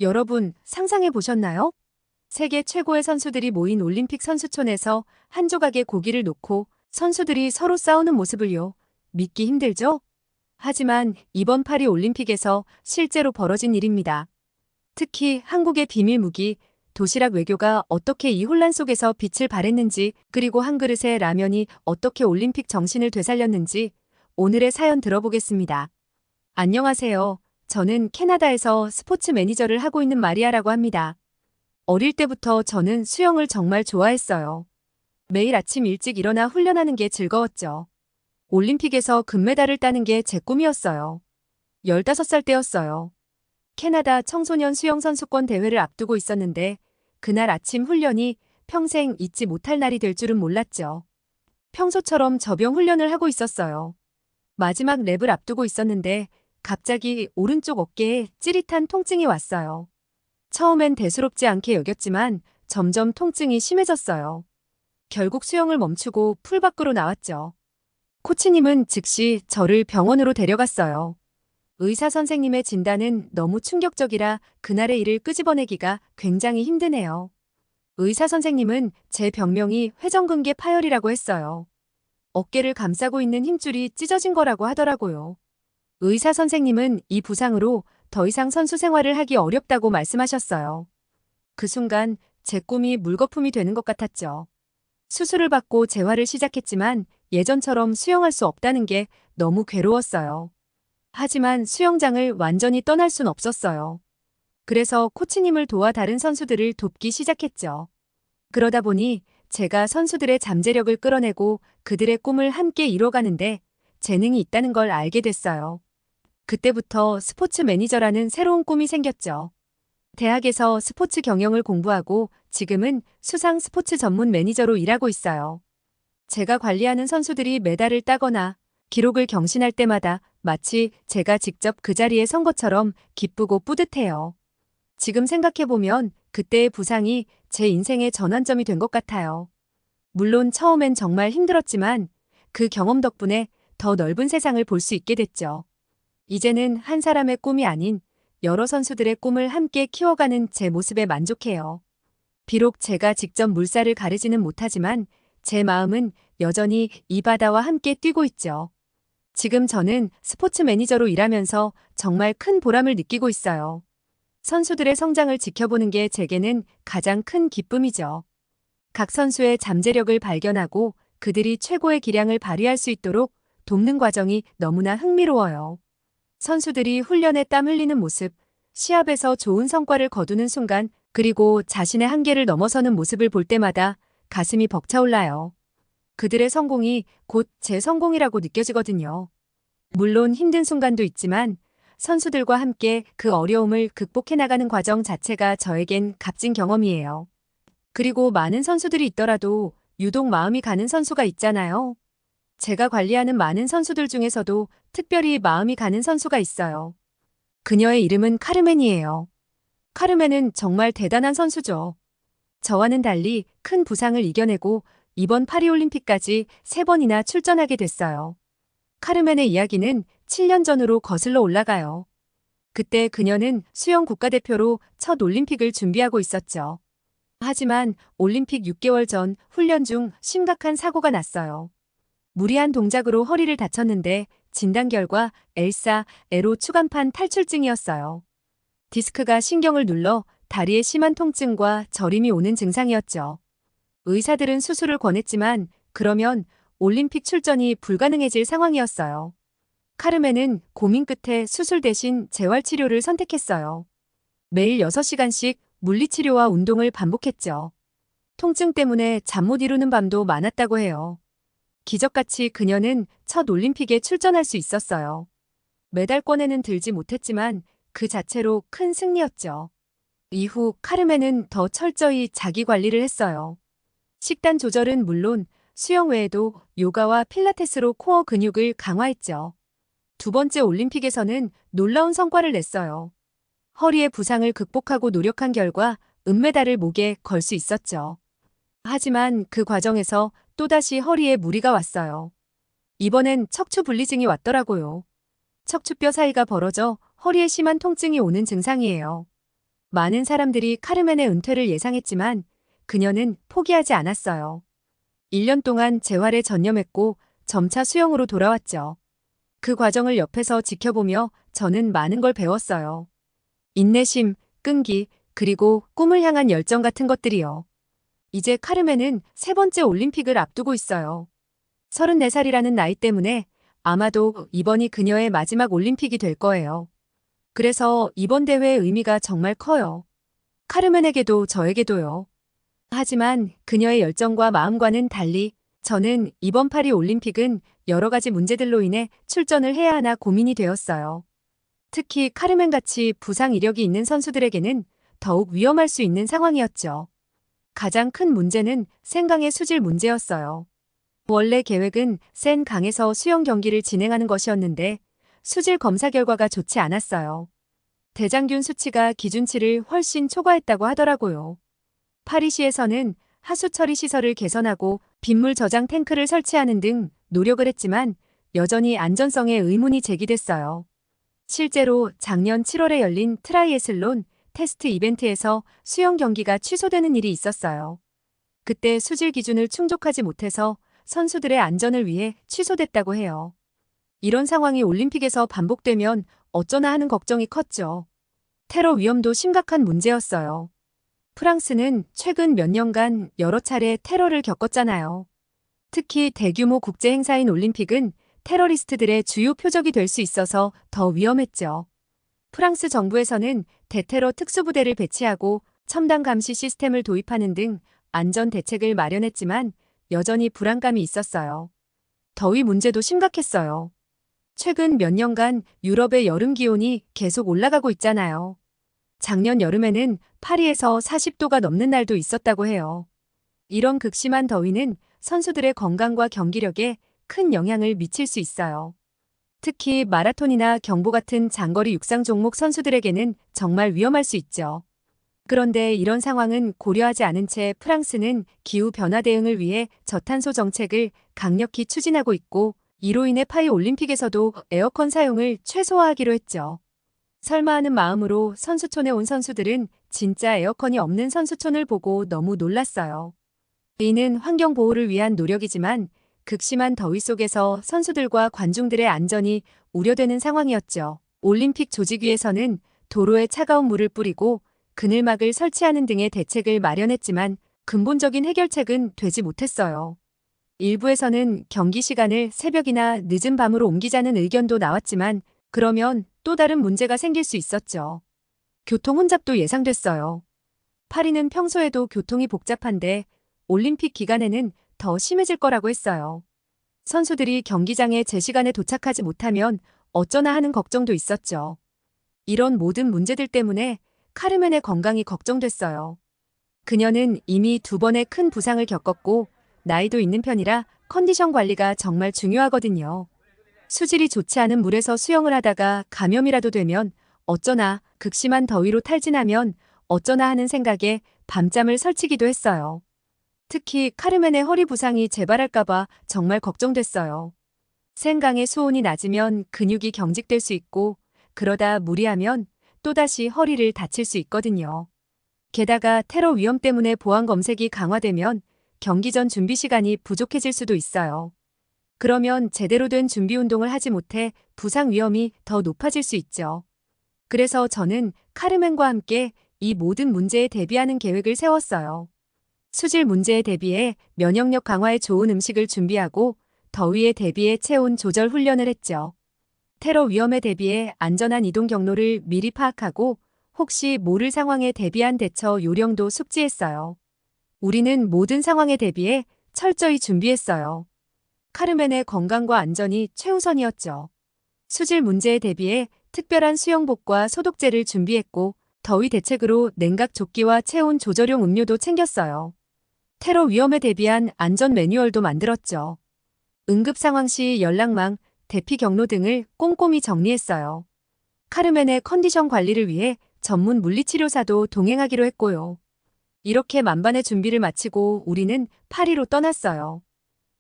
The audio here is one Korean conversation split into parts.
여러분, 상상해 보셨나요? 세계 최고의 선수들이 모인 올림픽 선수촌에서 한 조각의 고기를 놓고 선수들이 서로 싸우는 모습을요. 믿기 힘들죠? 하지만 이번 파리 올림픽에서 실제로 벌어진 일입니다. 특히 한국의 비밀 무기, 도시락 외교가 어떻게 이 혼란 속에서 빛을 발했는지, 그리고 한 그릇의 라면이 어떻게 올림픽 정신을 되살렸는지 오늘의 사연 들어보겠습니다. 안녕하세요. 저는 캐나다에서 스포츠 매니저를 하고 있는 마리아라고 합니다. 어릴 때부터 저는 수영을 정말 좋아했어요. 매일 아침 일찍 일어나 훈련하는 게 즐거웠죠. 올림픽에서 금메달을 따는 게 제 꿈이었어요. 15살 때였어요. 캐나다 청소년 수영 선수권 대회를 앞두고 있었는데 그날 아침 훈련이 평생 잊지 못할 날이 될 줄은 몰랐죠. 평소처럼 저병 훈련을 하고 있었어요. 마지막 랩을 앞두고 있었는데 갑자기 오른쪽 어깨에 찌릿한 통증이 왔어요. 처음엔 대수롭지 않게 여겼지만 점점 통증이 심해졌어요. 결국 수영을 멈추고 풀 밖으로 나왔죠. 코치님은 즉시 저를 병원으로 데려갔어요. 의사 선생님의 진단은 너무 충격적이라 그날의 일을 끄집어내기가 굉장히 힘드네요. 의사 선생님은 제 병명이 회전근개 파열이라고 했어요. 어깨를 감싸고 있는 힘줄이 찢어진 거라고 하더라고요. 의사 선생님은 이 부상으로 더 이상 선수 생활을 하기 어렵다고 말씀하셨어요. 그 순간 제 꿈이 물거품이 되는 것 같았죠. 수술을 받고 재활을 시작했지만 예전처럼 수영할 수 없다는 게 너무 괴로웠어요. 하지만 수영장을 완전히 떠날 순 없었어요. 그래서 코치님을 도와 다른 선수들을 돕기 시작했죠. 그러다 보니 제가 선수들의 잠재력을 끌어내고 그들의 꿈을 함께 이뤄가는데 재능이 있다는 걸 알게 됐어요. 그때부터 스포츠 매니저라는 새로운 꿈이 생겼죠. 대학에서 스포츠 경영을 공부하고 지금은 수상 스포츠 전문 매니저로 일하고 있어요. 제가 관리하는 선수들이 메달을 따거나 기록을 경신할 때마다 마치 제가 직접 그 자리에 선 것처럼 기쁘고 뿌듯해요. 지금 생각해보면 그때의 부상이 제 인생의 전환점이 된 것 같아요. 물론 처음엔 정말 힘들었지만 그 경험 덕분에 더 넓은 세상을 볼 수 있게 됐죠. 이제는 한 사람의 꿈이 아닌 여러 선수들의 꿈을 함께 키워가는 제 모습에 만족해요. 비록 제가 직접 물살을 가르지는 못하지만 제 마음은 여전히 이 바다와 함께 뛰고 있죠. 지금 저는 스포츠 매니저로 일하면서 정말 큰 보람을 느끼고 있어요. 선수들의 성장을 지켜보는 게 제게는 가장 큰 기쁨이죠. 각 선수의 잠재력을 발견하고 그들이 최고의 기량을 발휘할 수 있도록 돕는 과정이 너무나 흥미로워요. 선수들이 훈련에 땀 흘리는 모습, 시합에서 좋은 성과를 거두는 순간, 그리고 자신의 한계를 넘어서는 모습을 볼 때마다 가슴이 벅차올라요. 그들의 성공이 곧 제 성공이라고 느껴지거든요. 물론 힘든 순간도 있지만 선수들과 함께 그 어려움을 극복해 나가는 과정 자체가 저에겐 값진 경험이에요. 그리고 많은 선수들이 있더라도 유독 마음이 가는 선수가 있잖아요. 제가 관리하는 많은 선수들 중에서도 특별히 마음이 가는 선수가 있어요. 그녀의 이름은 카르멘이에요. 카르멘은 정말 대단한 선수죠. 저와는 달리 큰 부상을 이겨내고 이번 파리올림픽까지 3번이나 출전하게 됐어요. 카르멘의 이야기는 7년 전으로 거슬러 올라가요. 그때 그녀는 수영 국가대표로 첫 올림픽을 준비하고 있었죠. 하지만 올림픽 6개월 전 훈련 중 심각한 사고가 났어요. 무리한 동작으로 허리를 다쳤는데 진단 결과 엘사 에로 추간판 탈출증이었어요. 디스크가 신경을 눌러 다리에 심한 통증과 저림이 오는 증상이었죠. 의사들은 수술을 권했지만 그러면 올림픽 출전이 불가능해질 상황이었어요. 카르멘은 고민 끝에 수술 대신 재활치료를 선택했어요. 매일 6시간씩 물리치료와 운동을 반복했죠. 통증 때문에 잠 못 이루는 밤도 많았다고 해요. 기적같이 그녀는 첫 올림픽에 출전할 수 있었어요. 메달권에는 들지 못했지만 그 자체로 큰 승리였죠. 이후 카르멘은 더 철저히 자기 관리를 했어요. 식단 조절은 물론 수영 외에도 요가와 필라테스로 코어 근육을 강화했죠. 두 번째 올림픽에서는 놀라운 성과를 냈어요. 허리의 부상을 극복하고 노력한 결과 은메달을 목에 걸 수 있었죠. 하지만 그 과정에서 또다시 허리에 무리가 왔어요. 이번엔 척추 분리증이 왔더라고요. 척추뼈 사이가 벌어져 허리에 심한 통증이 오는 증상이에요. 많은 사람들이 카르멘의 은퇴를 예상했지만 그녀는 포기하지 않았어요. 1년 동안 재활에 전념했고 점차 수영으로 돌아왔죠. 그 과정을 옆에서 지켜보며 저는 많은 걸 배웠어요. 인내심, 끈기, 그리고 꿈을 향한 열정 같은 것들이요. 이제 카르멘은 세 번째 올림픽을 앞두고 있어요. 34살이라는 나이 때문에 아마도 이번이 그녀의 마지막 올림픽이 될 거예요. 그래서 이번 대회의 의미가 정말 커요. 카르멘에게도 저에게도요. 하지만 그녀의 열정과 마음과는 달리 저는 이번 파리 올림픽은 여러 가지 문제들로 인해 출전을 해야 하나 고민이 되었어요. 특히 카르멘같이 부상 이력이 있는 선수들에게는 더욱 위험할 수 있는 상황이었죠. 가장 큰 문제는 센강의 수질 문제였어요. 원래 계획은 센 강에서 수영 경기를 진행하는 것이었는데 수질 검사 결과가 좋지 않았어요. 대장균 수치가 기준치를 훨씬 초과했다고 하더라고요. 파리시에서는 하수 처리 시설을 개선하고 빗물 저장 탱크를 설치하는 등 노력을 했지만 여전히 안전성에 의문이 제기됐어요. 실제로 작년 7월에 열린 트라이애슬론 테스트 이벤트에서 수영 경기가 취소되는 일이 있었어요. 그때 수질 기준을 충족하지 못해서 선수들의 안전을 위해 취소됐다고 해요. 이런 상황이 올림픽에서 반복되면 어쩌나 하는 걱정이 컸죠. 테러 위험도 심각한 문제였어요. 프랑스는 최근 몇 년간 여러 차례 테러를 겪었잖아요. 특히 대규모 국제 행사인 올림픽은 테러리스트들의 주요 표적이 될 수 있어서 더 위험했죠. 프랑스 정부에서는 대테러 특수부대를 배치하고 첨단 감시 시스템을 도입하는 등 안전 대책을 마련했지만 여전히 불안감이 있었어요. 더위 문제도 심각했어요. 최근 몇 년간 유럽의 여름 기온이 계속 올라가고 있잖아요. 작년 여름에는 파리에서 40도가 넘는 날도 있었다고 해요. 이런 극심한 더위는 선수들의 건강과 경기력에 큰 영향을 미칠 수 있어요. 특히 마라톤이나 경보 같은 장거리 육상 종목 선수들에게는 정말 위험할 수 있죠. 그런데 이런 상황은 고려하지 않은 채 프랑스는 기후변화 대응을 위해 저탄소 정책을 강력히 추진하고 있고 이로 인해 파리 올림픽에서도 에어컨 사용을 최소화하기로 했죠. 설마 하는 마음으로 선수촌에 온 선수들은 진짜 에어컨이 없는 선수촌을 보고 너무 놀랐어요. 이는 환경 보호를 위한 노력이지만 극심한 더위 속에서 선수들과 관중들의 안전이 우려되는 상황이었죠. 올림픽 조직위에서는 도로에 차가운 물을 뿌리고 그늘막을 설치하는 등의 대책을 마련했지만 근본적인 해결책은 되지 못했어요. 일부에서는 경기 시간을 새벽이나 늦은 밤으로 옮기자는 의견도 나왔지만 그러면 또 다른 문제가 생길 수 있었죠. 교통 혼잡도 예상됐어요. 파리는 평소에도 교통이 복잡한데 올림픽 기간에는 더 심해질 거라고 했어요. 선수들이 경기장에 제 시간에 도착하지 못하면 어쩌나 하는 걱정도 있었죠. 이런 모든 문제들 때문에 카르멘의 건강이 걱정됐어요. 그녀는 이미 2번의 큰 부상을 겪었고 나이도 있는 편이라 컨디션 관리가 정말 중요하거든요. 수질이 좋지 않은 물에서 수영을 하다가 감염이라도 되면 어쩌나, 극심한 더위로 탈진하면 어쩌나 하는 생각에 밤잠을 설치기도 했어요. 특히 카르멘의 허리 부상이 재발할까봐 정말 걱정됐어요. 생강의 수온이 낮으면 근육이 경직될 수 있고 그러다 무리하면 또다시 허리를 다칠 수 있거든요. 게다가 테러 위험 때문에 보안 검색이 강화되면 경기 전 준비 시간이 부족해질 수도 있어요. 그러면 제대로 된 준비 운동을 하지 못해 부상 위험이 더 높아질 수 있죠. 그래서 저는 카르멘과 함께 이 모든 문제에 대비하는 계획을 세웠어요. 수질 문제에 대비해 면역력 강화에 좋은 음식을 준비하고 더위에 대비해 체온 조절 훈련을 했죠. 테러 위험에 대비해 안전한 이동 경로를 미리 파악하고 혹시 모를 상황에 대비한 대처 요령도 숙지했어요. 우리는 모든 상황에 대비해 철저히 준비했어요. 카르멘의 건강과 안전이 최우선이었죠. 수질 문제에 대비해 특별한 수영복과 소독제를 준비했고 더위 대책으로 냉각 조끼와 체온 조절용 음료도 챙겼어요. 테러 위험에 대비한 안전 매뉴얼도 만들었죠. 응급 상황 시 연락망, 대피 경로 등을 꼼꼼히 정리했어요. 카르멘의 컨디션 관리를 위해 전문 물리치료사도 동행하기로 했고요. 이렇게 만반의 준비를 마치고 우리는 파리로 떠났어요.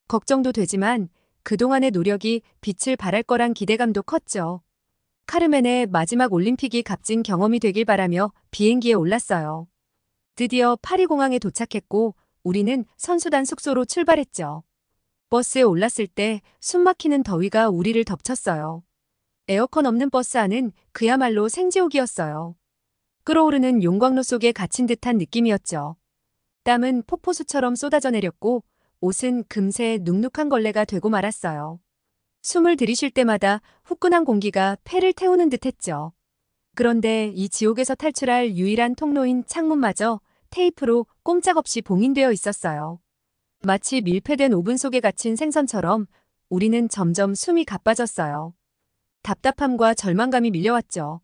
걱정도 되지만 그동안의 노력이 빛을 발할 거란 기대감도 컸죠. 카르멘의 마지막 올림픽이 값진 경험이 되길 바라며 비행기에 올랐어요. 드디어 파리공항에 도착했고 우리는 선수단 숙소로 출발했죠. 버스에 올랐을 때 숨막히는 더위가 우리를 덮쳤어요. 에어컨 없는 버스 안은 그야말로 생지옥이었어요. 끓어오르는 용광로 속에 갇힌 듯한 느낌이었죠. 땀은 폭포수처럼 쏟아져 내렸고 옷은 금세 눅눅한 걸레가 되고 말았어요. 숨을 들이쉴 때마다 후끈한 공기가 폐를 태우는 듯했죠. 그런데 이 지옥에서 탈출할 유일한 통로인 창문마저 테이프로 꼼짝없이 봉인되어 있었어요. 마치 밀폐된 오븐 속에 갇힌 생선처럼 우리는 점점 숨이 가빠졌어요. 답답함과 절망감이 밀려왔죠.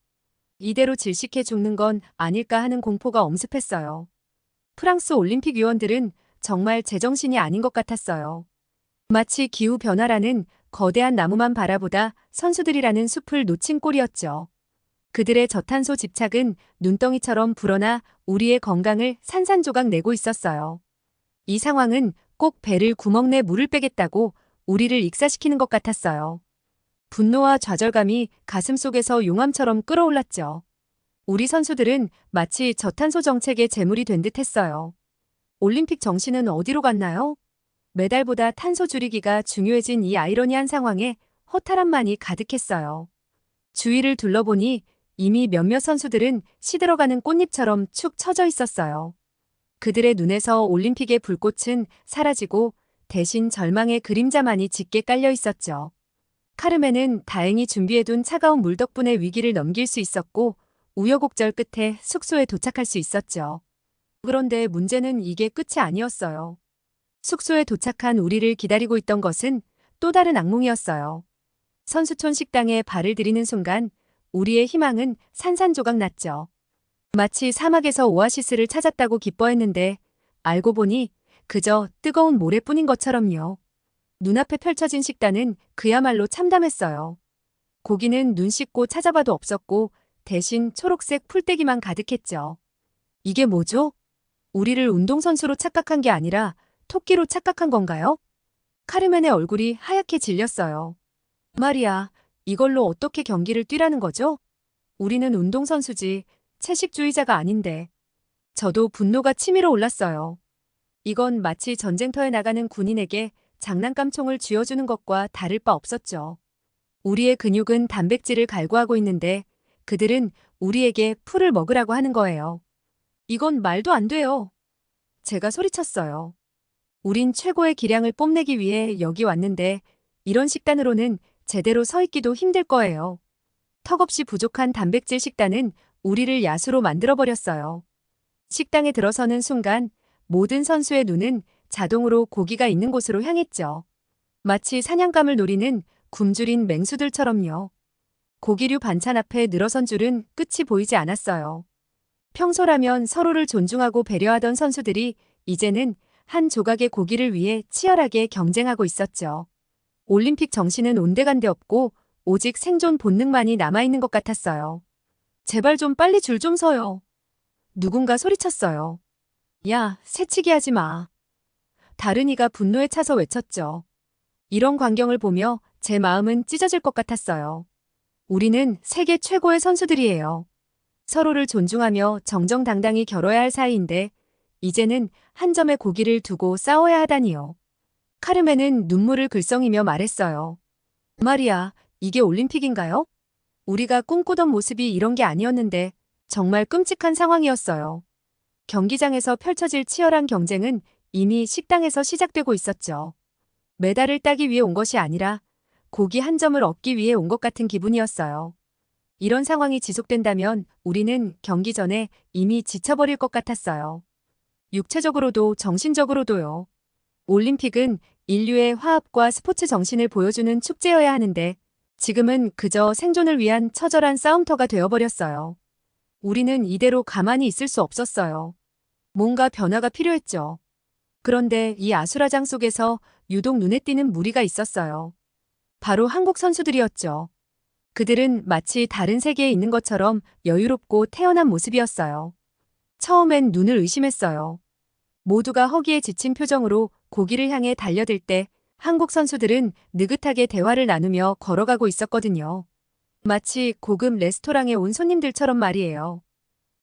이대로 질식해 죽는 건 아닐까 하는 공포가 엄습했어요. 프랑스 올림픽 위원들은 정말 제정신이 아닌 것 같았어요. 마치 기후변화라는 거대한 나무만 바라보다 선수들이라는 숲을 놓친 꼴이었죠. 그들의 저탄소 집착은 눈덩이처럼 불어나 우리의 건강을 산산조각 내고 있었어요. 이 상황은 꼭 배를 구멍 내 물을 빼겠다고 우리를 익사시키는 것 같았어요. 분노와 좌절감이 가슴속에서 용암처럼 끓어올랐죠. 우리 선수들은 마치 저탄소 정책의 제물이 된 듯했어요. 올림픽 정신은 어디로 갔나요? 메달보다 탄소 줄이기가 중요해진 이 아이러니한 상황에 허탈함만이 가득했어요. 주위를 둘러보니 이미 몇몇 선수들은 시들어가는 꽃잎처럼 축 처져 있었어요. 그들의 눈에서 올림픽의 불꽃은 사라지고 대신 절망의 그림자만이 짙게 깔려 있었죠. 카르멘은 다행히 준비해둔 차가운 물 덕분에 위기를 넘길 수 있었고 우여곡절 끝에 숙소에 도착할 수 있었죠. 그런데 문제는 이게 끝이 아니었어요. 숙소에 도착한 우리를 기다리고 있던 것은 또 다른 악몽이었어요. 선수촌 식당에 발을 들이는 순간 우리의 희망은 산산조각 났죠. 마치 사막에서 오아시스를 찾았다고 기뻐했는데 알고 보니 그저 뜨거운 모래뿐인 것처럼요. 눈앞에 펼쳐진 식단은 그야말로 참담했어요. 고기는 눈 씻고 찾아봐도 없었고 대신 초록색 풀떼기만 가득했죠. 이게 뭐죠? 우리를 운동선수로 착각한 게 아니라 토끼로 착각한 건가요? 카르멘의 얼굴이 하얗게 질렸어요. 말이야, 이걸로 어떻게 경기를 뛰라는 거죠? 우리는 운동선수지 채식주의자가 아닌데. 저도 분노가 치밀어 올랐어요. 이건 마치 전쟁터에 나가는 군인에게 장난감총을 쥐어주는 것과 다를 바 없었죠. 우리의 근육은 단백질을 갈구하고 있는데 그들은 우리에게 풀을 먹으라고 하는 거예요. 이건 말도 안 돼요. 제가 소리쳤어요. 우린 최고의 기량을 뽐내기 위해 여기 왔는데 이런 식단으로는 제대로 서 있기도 힘들 거예요. 턱없이 부족한 단백질 식단은 우리를 야수로 만들어버렸어요. 식당에 들어서는 순간 모든 선수의 눈은 자동으로 고기가 있는 곳으로 향했죠. 마치 사냥감을 노리는 굶주린 맹수들처럼요. 고기류 반찬 앞에 늘어선 줄은 끝이 보이지 않았어요. 평소라면 서로를 존중하고 배려하던 선수들이 이제는 한 조각의 고기를 위해 치열하게 경쟁하고 있었죠. 올림픽 정신은 온데간데 없고 오직 생존 본능만이 남아있는 것 같았어요. 제발 좀 빨리 줄 좀 서요. 누군가 소리쳤어요. 야, 새치기 하지 마. 다른 이가 분노에 차서 외쳤죠. 이런 광경을 보며 제 마음은 찢어질 것 같았어요. 우리는 세계 최고의 선수들이에요. 서로를 존중하며 정정당당히 겨뤄야 할 사이인데 이제는 한 점의 고기를 두고 싸워야 하다니요. 카르멘은 눈물을 글썽이며 말했어요. 말이야, 이게 올림픽인가요? 우리가 꿈꾸던 모습이 이런 게 아니었는데 정말 끔찍한 상황이었어요. 경기장에서 펼쳐질 치열한 경쟁은 이미 식당에서 시작되고 있었죠. 메달을 따기 위해 온 것이 아니라 고기 한 점을 얻기 위해 온 것 같은 기분이었어요. 이런 상황이 지속된다면 우리는 경기 전에 이미 지쳐버릴 것 같았어요. 육체적으로도 정신적으로도요. 올림픽은 인류의 화합과 스포츠 정신을 보여주는 축제여야 하는데 지금은 그저 생존을 위한 처절한 싸움터가 되어버렸어요. 우리는 이대로 가만히 있을 수 없었어요. 뭔가 변화가 필요했죠. 그런데 이 아수라장 속에서 유독 눈에 띄는 무리가 있었어요. 바로 한국 선수들이었죠. 그들은 마치 다른 세계에 있는 것처럼 여유롭고 태연한 모습이었어요. 처음엔 눈을 의심했어요. 모두가 허기에 지친 표정으로 고기를 향해 달려들 때 한국 선수들은 느긋하게 대화를 나누며 걸어가고 있었거든요. 마치 고급 레스토랑에 온 손님들처럼 말이에요.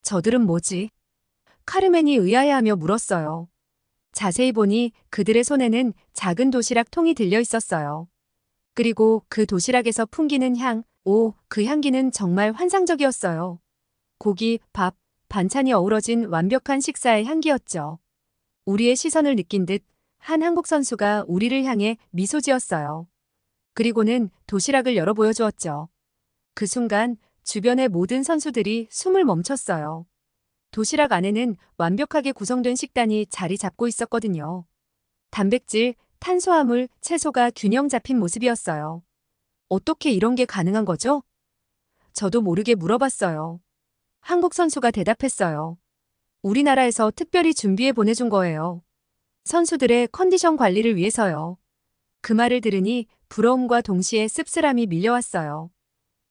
저들은 뭐지? 카르멘이 의아해하며 물었어요. 자세히 보니 그들의 손에는 작은 도시락 통이 들려 있었어요. 그리고 그 도시락에서 풍기는 향, 그 향기는 정말 환상적이었어요. 고기, 밥, 반찬이 어우러진 완벽한 식사의 향기였죠. 우리의 시선을 느낀 듯 한 한국 선수가 우리를 향해 미소 지었어요. 그리고는 도시락을 열어 보여주었죠. 그 순간 주변의 모든 선수들이 숨을 멈췄어요. 도시락 안에는 완벽하게 구성된 식단이 자리 잡고 있었거든요. 단백질, 탄수화물, 채소가 균형 잡힌 모습이었어요. 어떻게 이런 게 가능한 거죠? 저도 모르게 물어봤어요. 한국 선수가 대답했어요. 우리나라에서 특별히 준비해 보내준 거예요. 선수들의 컨디션 관리를 위해서요. 그 말을 들으니 부러움과 동시에 씁쓸함이 밀려왔어요.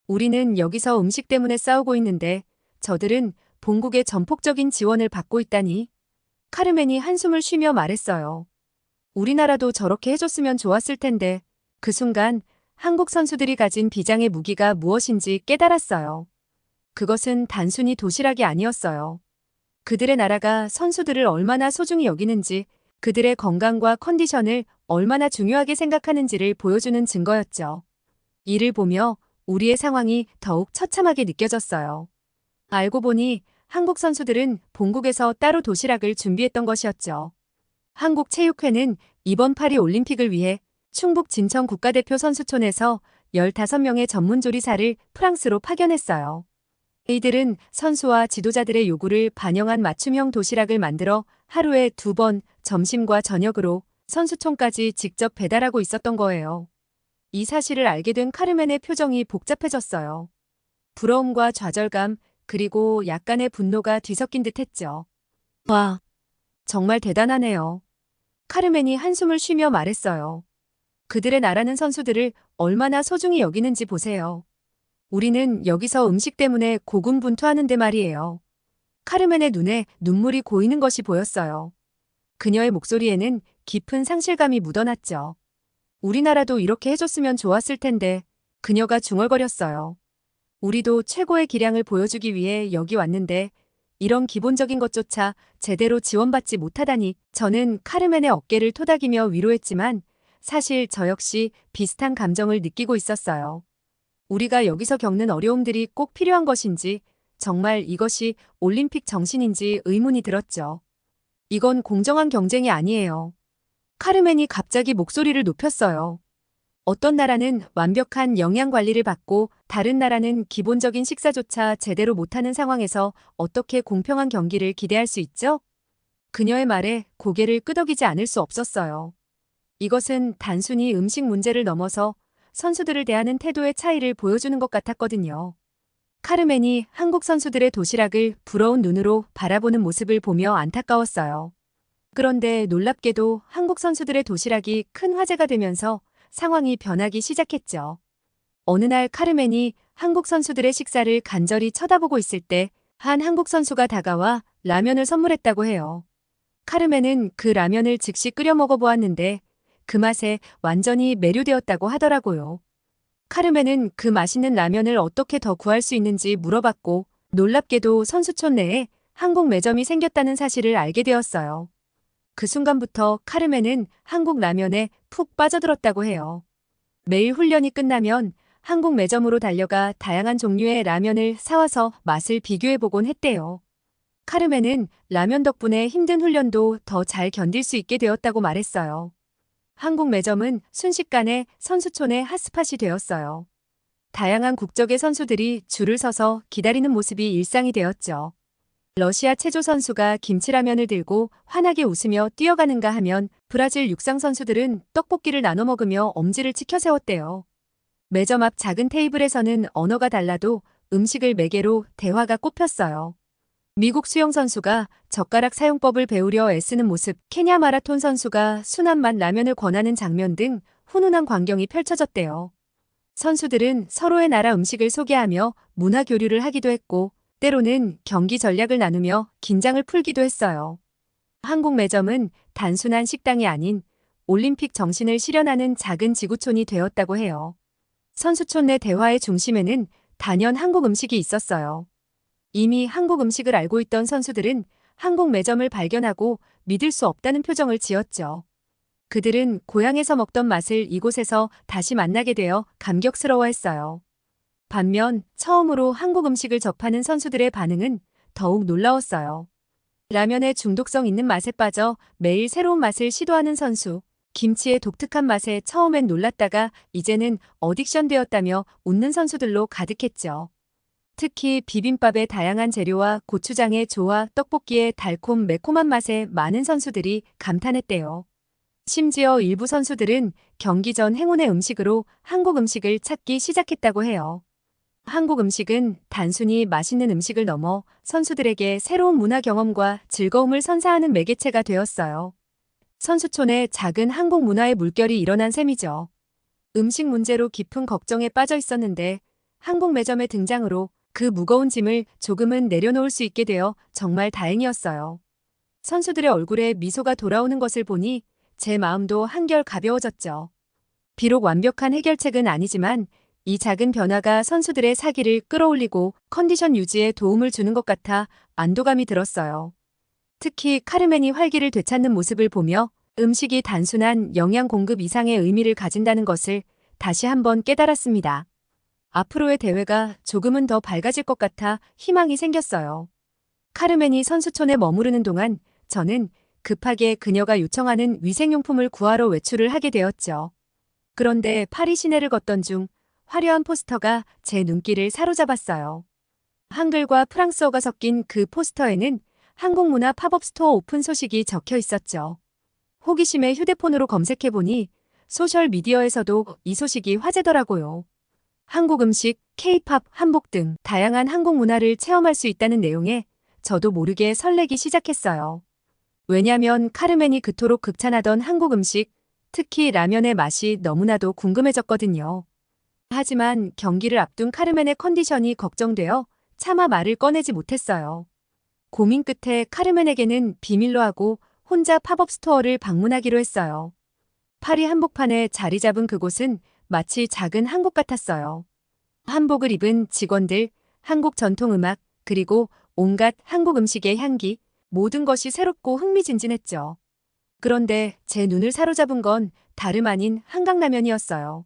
우리는 여기서 음식 때문에 싸우고 있는데 저들은 본국의 전폭적인 지원을 받고 있다니. 카르멘이 한숨을 쉬며 말했어요. 우리나라도 저렇게 해줬으면 좋았을 텐데. 그 순간 한국 선수들이 가진 비장의 무기가 무엇인지 깨달았어요. 그것은 단순히 도시락이 아니었어요. 그들의 나라가 선수들을 얼마나 소중히 여기는지, 그들의 건강과 컨디션을 얼마나 중요하게 생각하는지를 보여주는 증거였죠. 이를 보며 우리의 상황이 더욱 처참하게 느껴졌어요. 알고 보니 한국 선수들은 본국에서 따로 도시락을 준비했던 것이었죠. 한국체육회는 이번 파리 올림픽을 위해 충북 진천 국가대표 선수촌에서 15명의 전문 조리사를 프랑스로 파견했어요. 이들은 선수와 지도자들의 요구를 반영한 맞춤형 도시락을 만들어 하루에 2번 점심과 저녁으로 선수촌까지 직접 배달하고 있었던 거예요. 이 사실을 알게 된 카르멘의 표정이 복잡해졌어요. 부러움과 좌절감, 그리고 약간의 분노가 뒤섞인 듯 했죠. 와, 정말 대단하네요. 카르멘이 한숨을 쉬며 말했어요. 그들의 나라는 선수들을 얼마나 소중히 여기는지 보세요. 우리는 여기서 음식 때문에 고군분투하는데 말이에요. 카르멘의 눈에 눈물이 고이는 것이 보였어요. 그녀의 목소리에는 깊은 상실감이 묻어났죠. 우리나라도 이렇게 해줬으면 좋았을 텐데. 그녀가 중얼거렸어요. 우리도 최고의 기량을 보여주기 위해 여기 왔는데 이런 기본적인 것조차 제대로 지원받지 못하다니. 저는 카르멘의 어깨를 토닥이며 위로했지만 사실 저 역시 비슷한 감정을 느끼고 있었어요. 우리가 여기서 겪는 어려움들이 꼭 필요한 것인지, 정말 이것이 올림픽 정신인지 의문이 들었죠. 이건 공정한 경쟁이 아니에요. 카르멘이 갑자기 목소리를 높였어요. 어떤 나라는 완벽한 영양 관리를 받고 다른 나라는 기본적인 식사조차 제대로 못하는 상황에서 어떻게 공평한 경기를 기대할 수 있죠? 그녀의 말에 고개를 끄덕이지 않을 수 없었어요. 이것은 단순히 음식 문제를 넘어서 선수들을 대하는 태도의 차이를 보여주는 것 같았거든요. 카르멘이 한국 선수들의 도시락을 부러운 눈으로 바라보는 모습을 보며 안타까웠어요. 그런데 놀랍게도 한국 선수들의 도시락이 큰 화제가 되면서 상황이 변하기 시작했죠. 어느 날 카르멘이 한국 선수들의 식사를 간절히 쳐다보고 있을 때 한 한국 선수가 다가와 라면을 선물했다고 해요. 카르멘은 그 라면을 즉시 끓여 먹어보았는데 그 맛에 완전히 매료되었다고 하더라고요. 카르멘은 그 맛있는 라면을 어떻게 더 구할 수 있는지 물어봤고 놀랍게도 선수촌 내에 한국 매점이 생겼다는 사실을 알게 되었어요. 그 순간부터 카르멘은 한국 라면에 푹 빠져들었다고 해요. 매일 훈련이 끝나면 한국 매점으로 달려가 다양한 종류의 라면을 사와서 맛을 비교해보곤 했대요. 카르멘은 라면 덕분에 힘든 훈련도 더 잘 견딜 수 있게 되었다고 말했어요. 한국 매점은 순식간에 선수촌의 핫스팟이 되었어요. 다양한 국적의 선수들이 줄을 서서 기다리는 모습이 일상이 되었죠. 러시아 체조 선수가 김치라면을 들고 환하게 웃으며 뛰어가는가 하면 브라질 육상 선수들은 떡볶이를 나눠 먹으며 엄지를 치켜 세웠대요. 매점 앞 작은 테이블에서는 언어가 달라도 음식을 매개로 대화가 꽃폈어요. 미국 수영 선수가 젓가락 사용법을 배우려 애쓰는 모습, 케냐 마라톤 선수가 순한 맛 라면을 권하는 장면 등 훈훈한 광경이 펼쳐졌대요. 선수들은 서로의 나라 음식을 소개하며 문화 교류를 하기도 했고 때로는 경기 전략을 나누며 긴장을 풀기도 했어요. 한국 매점은 단순한 식당이 아닌 올림픽 정신을 실현하는 작은 지구촌이 되었다고 해요. 선수촌 내 대화의 중심에는 단연 한국 음식이 있었어요. 이미 한국 음식을 알고 있던 선수들은 한국 매점을 발견하고 믿을 수 없다는 표정을 지었죠. 그들은 고향에서 먹던 맛을 이곳에서 다시 만나게 되어 감격스러워했어요. 반면 처음으로 한국 음식을 접하는 선수들의 반응은 더욱 놀라웠어요. 라면의 중독성 있는 맛에 빠져 매일 새로운 맛을 시도하는 선수, 김치의 독특한 맛에 처음엔 놀랐다가 이제는 어딕션 되었다며 웃는 선수들로 가득했죠. 특히 비빔밥의 다양한 재료와 고추장의 조화, 떡볶이의 달콤 매콤한 맛에 많은 선수들이 감탄했대요. 심지어 일부 선수들은 경기 전 행운의 음식으로 한국 음식을 찾기 시작했다고 해요. 한국 음식은 단순히 맛있는 음식을 넘어 선수들에게 새로운 문화 경험과 즐거움을 선사하는 매개체가 되었어요. 선수촌에 작은 한국 문화의 물결이 일어난 셈이죠. 음식 문제로 깊은 걱정에 빠져 있었는데 한국 매점의 등장으로 그 무거운 짐을 조금은 내려놓을 수 있게 되어 정말 다행이었어요. 선수들의 얼굴에 미소가 돌아오는 것을 보니 제 마음도 한결 가벼워졌죠. 비록 완벽한 해결책은 아니지만 이 작은 변화가 선수들의 사기를 끌어올리고 컨디션 유지에 도움을 주는 것 같아 안도감이 들었어요. 특히 카르멘이 활기를 되찾는 모습을 보며 음식이 단순한 영양 공급 이상의 의미를 가진다는 것을 다시 한번 깨달았습니다. 앞으로의 대회가 조금은 더 밝아질 것 같아 희망이 생겼어요. 카르멘이 선수촌에 머무르는 동안 저는 급하게 그녀가 요청하는 위생용품을 구하러 외출을 하게 되었죠. 그런데 파리 시내를 걷던 중 화려한 포스터가 제 눈길을 사로잡았어요. 한글과 프랑스어가 섞인 그 포스터에는 한국 문화 팝업 스토어 오픈 소식이 적혀 있었죠. 호기심에 휴대폰으로 검색해보니 소셜미디어에서도 이 소식이 화제더라고요. 한국 음식, K-팝, 한복 등 다양한 한국 문화를 체험할 수 있다는 내용에 저도 모르게 설레기 시작했어요. 왜냐면 카르멘이 그토록 극찬하던 한국 음식, 특히 라면의 맛이 너무나도 궁금해졌거든요. 하지만 경기를 앞둔 카르멘의 컨디션이 걱정되어 차마 말을 꺼내지 못했어요. 고민 끝에 카르멘에게는 비밀로 하고 혼자 팝업 스토어를 방문하기로 했어요. 파리 한복판에 자리 잡은 그곳은 마치 작은 한국 같았어요. 한복을 입은 직원들, 한국 전통 음악, 그리고 온갖 한국 음식의 향기, 모든 것이 새롭고 흥미진진했죠. 그런데 제 눈을 사로잡은 건 다름 아닌 한강라면이었어요.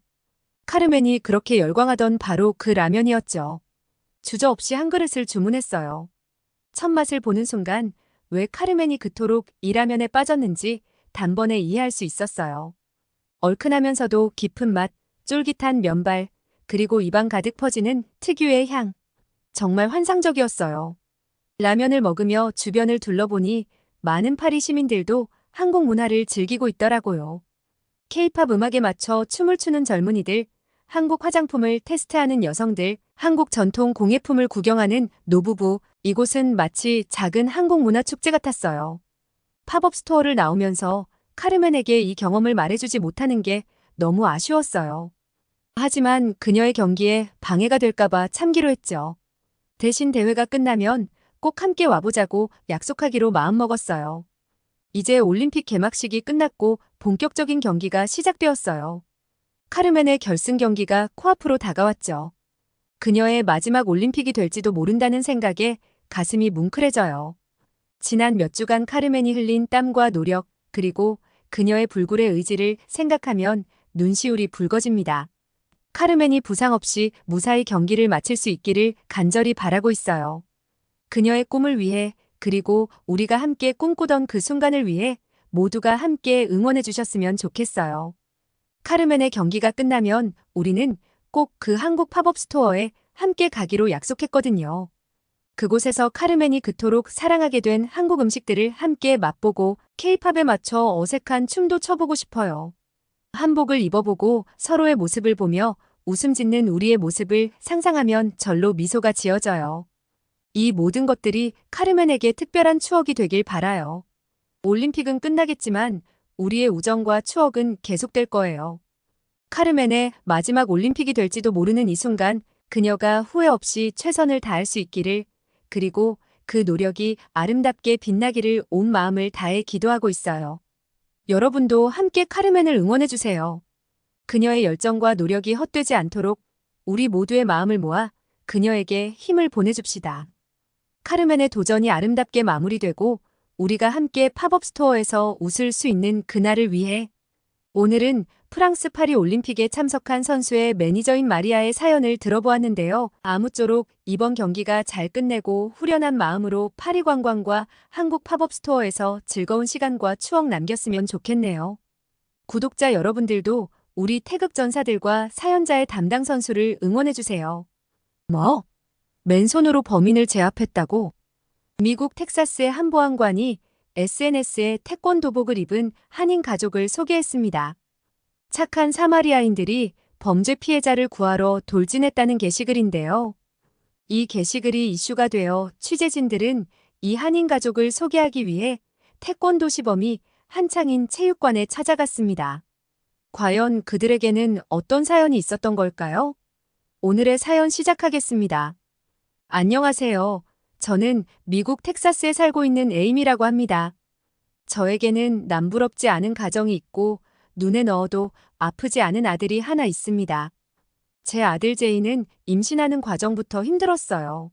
카르멘이 그렇게 열광하던 바로 그 라면이었죠. 주저없이 한 그릇을 주문했어요. 첫 맛을 보는 순간 왜 카르멘이 그토록 이 라면에 빠졌는지 단번에 이해할 수 있었어요. 얼큰하면서도 깊은 맛, 쫄깃한 면발, 그리고 입안 가득 퍼지는 특유의 향. 정말 환상적이었어요. 라면을 먹으며 주변을 둘러보니 많은 파리 시민들도 한국 문화를 즐기고 있더라고요. K-팝 음악에 맞춰 춤을 추는 젊은이들, 한국 화장품을 테스트하는 여성들, 한국 전통 공예품을 구경하는 노부부, 이곳은 마치 작은 한국 문화 축제 같았어요. 팝업 스토어를 나오면서 카르멘에게 이 경험을 말해주지 못하는 게 너무 아쉬웠어요. 하지만 그녀의 경기에 방해가 될까봐 참기로 했죠. 대신 대회가 끝나면 꼭 함께 와보자고 약속하기로 마음먹었어요. 이제 올림픽 개막식이 끝났고 본격적인 경기가 시작되었어요. 카르멘의 결승 경기가 코앞으로 다가왔죠. 그녀의 마지막 올림픽이 될지도 모른다는 생각에 가슴이 뭉클해져요. 지난 몇 주간 카르멘이 흘린 땀과 노력, 그리고 그녀의 불굴의 의지를 생각하면 눈시울이 붉어집니다. 카르멘이 부상 없이 무사히 경기를 마칠 수 있기를 간절히 바라고 있어요. 그녀의 꿈을 위해, 그리고 우리가 함께 꿈꾸던 그 순간을 위해 모두가 함께 응원해 주셨으면 좋겠어요. 카르멘의 경기가 끝나면 우리는 꼭 그 한국 팝업 스토어에 함께 가기로 약속했거든요. 그곳에서 카르멘이 그토록 사랑하게 된 한국 음식들을 함께 맛보고 K-팝에 맞춰 어색한 춤도 춰보고 싶어요. 한복을 입어보고 서로의 모습을 보며 웃음 짓는 우리의 모습을 상상하면 절로 미소가 지어져요. 이 모든 것들이 카르멘에게 특별한 추억이 되길 바라요. 올림픽은 끝나겠지만 우리의 우정과 추억은 계속될 거예요. 카르멘의 마지막 올림픽이 될지도 모르는 이 순간 그녀가 후회 없이 최선을 다할 수 있기를, 그리고 그 노력이 아름답게 빛나기를 온 마음을 다해 기도하고 있어요. 여러분도 함께 카르멘을 응원해주세요. 그녀의 열정과 노력이 헛되지 않도록 우리 모두의 마음을 모아 그녀에게 힘을 보내줍시다. 카르멘의 도전이 아름답게 마무리되고 우리가 함께 팝업 스토어에서 웃을 수 있는 그날을 위해 오늘은 프랑스 파리 올림픽에 참석한 선수의 매니저인 마리아의 사연을 들어보았는데요. 아무쪼록 이번 경기가 잘 끝내고 후련한 마음으로 파리 관광과 한국 팝업 스토어에서 즐거운 시간과 추억 남겼으면 좋겠네요. 구독자 여러분들도 우리 태극 전사들과 사연자의 담당 선수를 응원해주세요. 뭐? 맨손으로 범인을 제압했다고? 미국 텍사스의 한 보안관이 SNS에 태권도복을 입은 한인 가족을 소개했습니다. 착한 사마리아인들이 범죄 피해자를 구하러 돌진했다는 게시글인데요. 이 게시글이 이슈가 되어 취재진들은 이 한인 가족을 소개하기 위해 태권도 시범이 한창인 체육관에 찾아갔습니다. 과연 그들에게는 어떤 사연이 있었던 걸까요? 오늘의 사연 시작하겠습니다. 안녕하세요. 저는 미국 텍사스에 살고 있는 에임이라고 합니다. 저에게는 남부럽지 않은 가정이 있고 눈에 넣어도 아프지 않은 아들이 하나 있습니다. 제 아들 제이는 임신하는 과정부터 힘들었어요.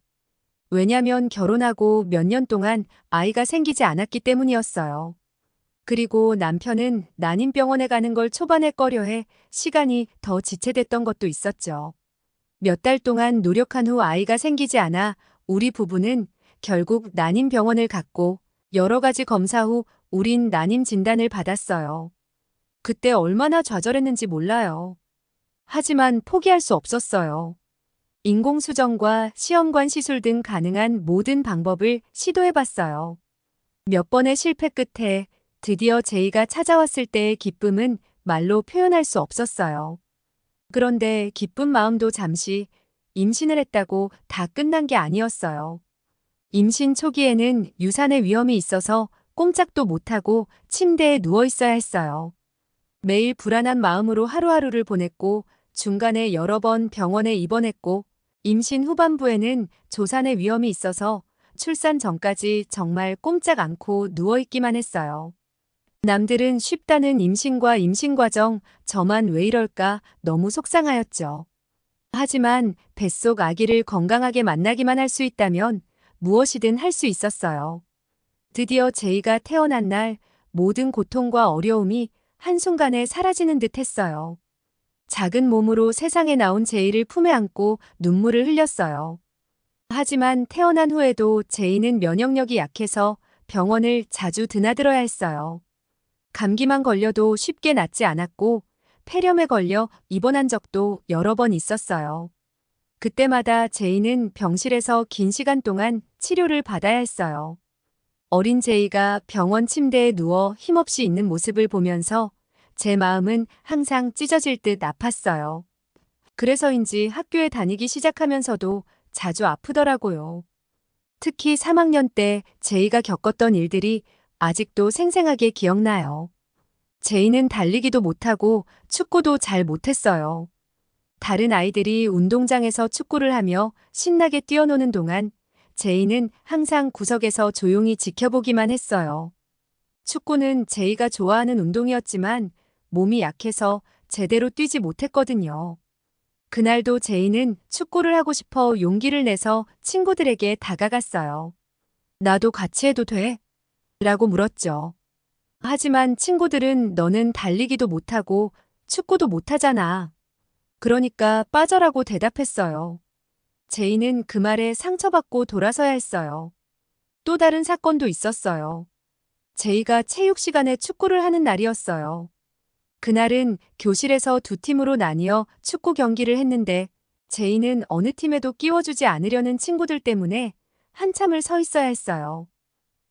왜냐면 결혼하고 몇 년 동안 아이가 생기지 않았기 때문이었어요. 그리고 남편은 난임병원에 가는 걸 초반에 꺼려해 시간이 더 지체됐던 것도 있었죠. 몇 달 동안 노력한 후 아이가 생기지 않아 우리 부부는 결국 난임병원을 갔고 여러 가지 검사 후 우린 난임 진단을 받았어요. 그때 얼마나 좌절했는지 몰라요. 하지만 포기할 수 없었어요. 인공수정과 시험관 시술 등 가능한 모든 방법을 시도해봤어요. 몇 번의 실패 끝에 드디어 제이가 찾아왔을 때의 기쁨은 말로 표현할 수 없었어요. 그런데 기쁜 마음도 잠시 임신을 했다고 다 끝난 게 아니었어요. 임신 초기에는 유산의 위험이 있어서 꼼짝도 못하고 침대에 누워 있어야 했어요. 매일 불안한 마음으로 하루하루를 보냈고 중간에 여러 번 병원에 입원했고 임신 후반부에는 조산의 위험이 있어서 출산 전까지 정말 꼼짝 않고 누워있기만 했어요. 남들은 쉽다는 임신과 임신 과정, 저만 왜 이럴까 너무 속상하였죠. 하지만 뱃속 아기를 건강하게 만나기만 할 수 있다면 무엇이든 할 수 있었어요. 드디어 제이가 태어난 날 모든 고통과 어려움이 한순간에 사라지는 듯 했어요. 작은 몸으로 세상에 나온 제이를 품에 안고 눈물을 흘렸어요. 하지만 태어난 후에도 제이는 면역력이 약해서 병원을 자주 드나들어야 했어요. 감기만 걸려도 쉽게 낫지 않았고 폐렴에 걸려 입원한 적도 여러 번 있었어요. 그때마다 제이는 병실에서 긴 시간 동안 치료를 받아야 했어요. 어린 제이가 병원 침대에 누워 힘없이 있는 모습을 보면서 제 마음은 항상 찢어질 듯 아팠어요. 그래서인지 학교에 다니기 시작하면서도 자주 아프더라고요. 특히 3학년 때 제이가 겪었던 일들이 아직도 생생하게 기억나요. 제이는 달리기도 못하고 축구도 잘 못했어요. 다른 아이들이 운동장에서 축구를 하며 신나게 뛰어노는 동안 제이는 항상 구석에서 조용히 지켜보기만 했어요. 축구는 제이가 좋아하는 운동이었지만 몸이 약해서 제대로 뛰지 못했거든요. 그날도 제이는 축구를 하고 싶어 용기를 내서 친구들에게 다가갔어요. 나도 같이 해도 돼? 라고 물었죠. 하지만 친구들은 너는 달리기도 못하고 축구도 못하잖아. 그러니까 빠져라고 대답했어요. 제이는 그 말에 상처받고 돌아서야 했어요. 또 다른 사건도 있었어요. 제이가 체육 시간에 축구를 하는 날이었어요. 그날은 교실에서 두 팀으로 나뉘어 축구 경기를 했는데 제이는 어느 팀에도 끼워주지 않으려는 친구들 때문에 한참을 서 있어야 했어요.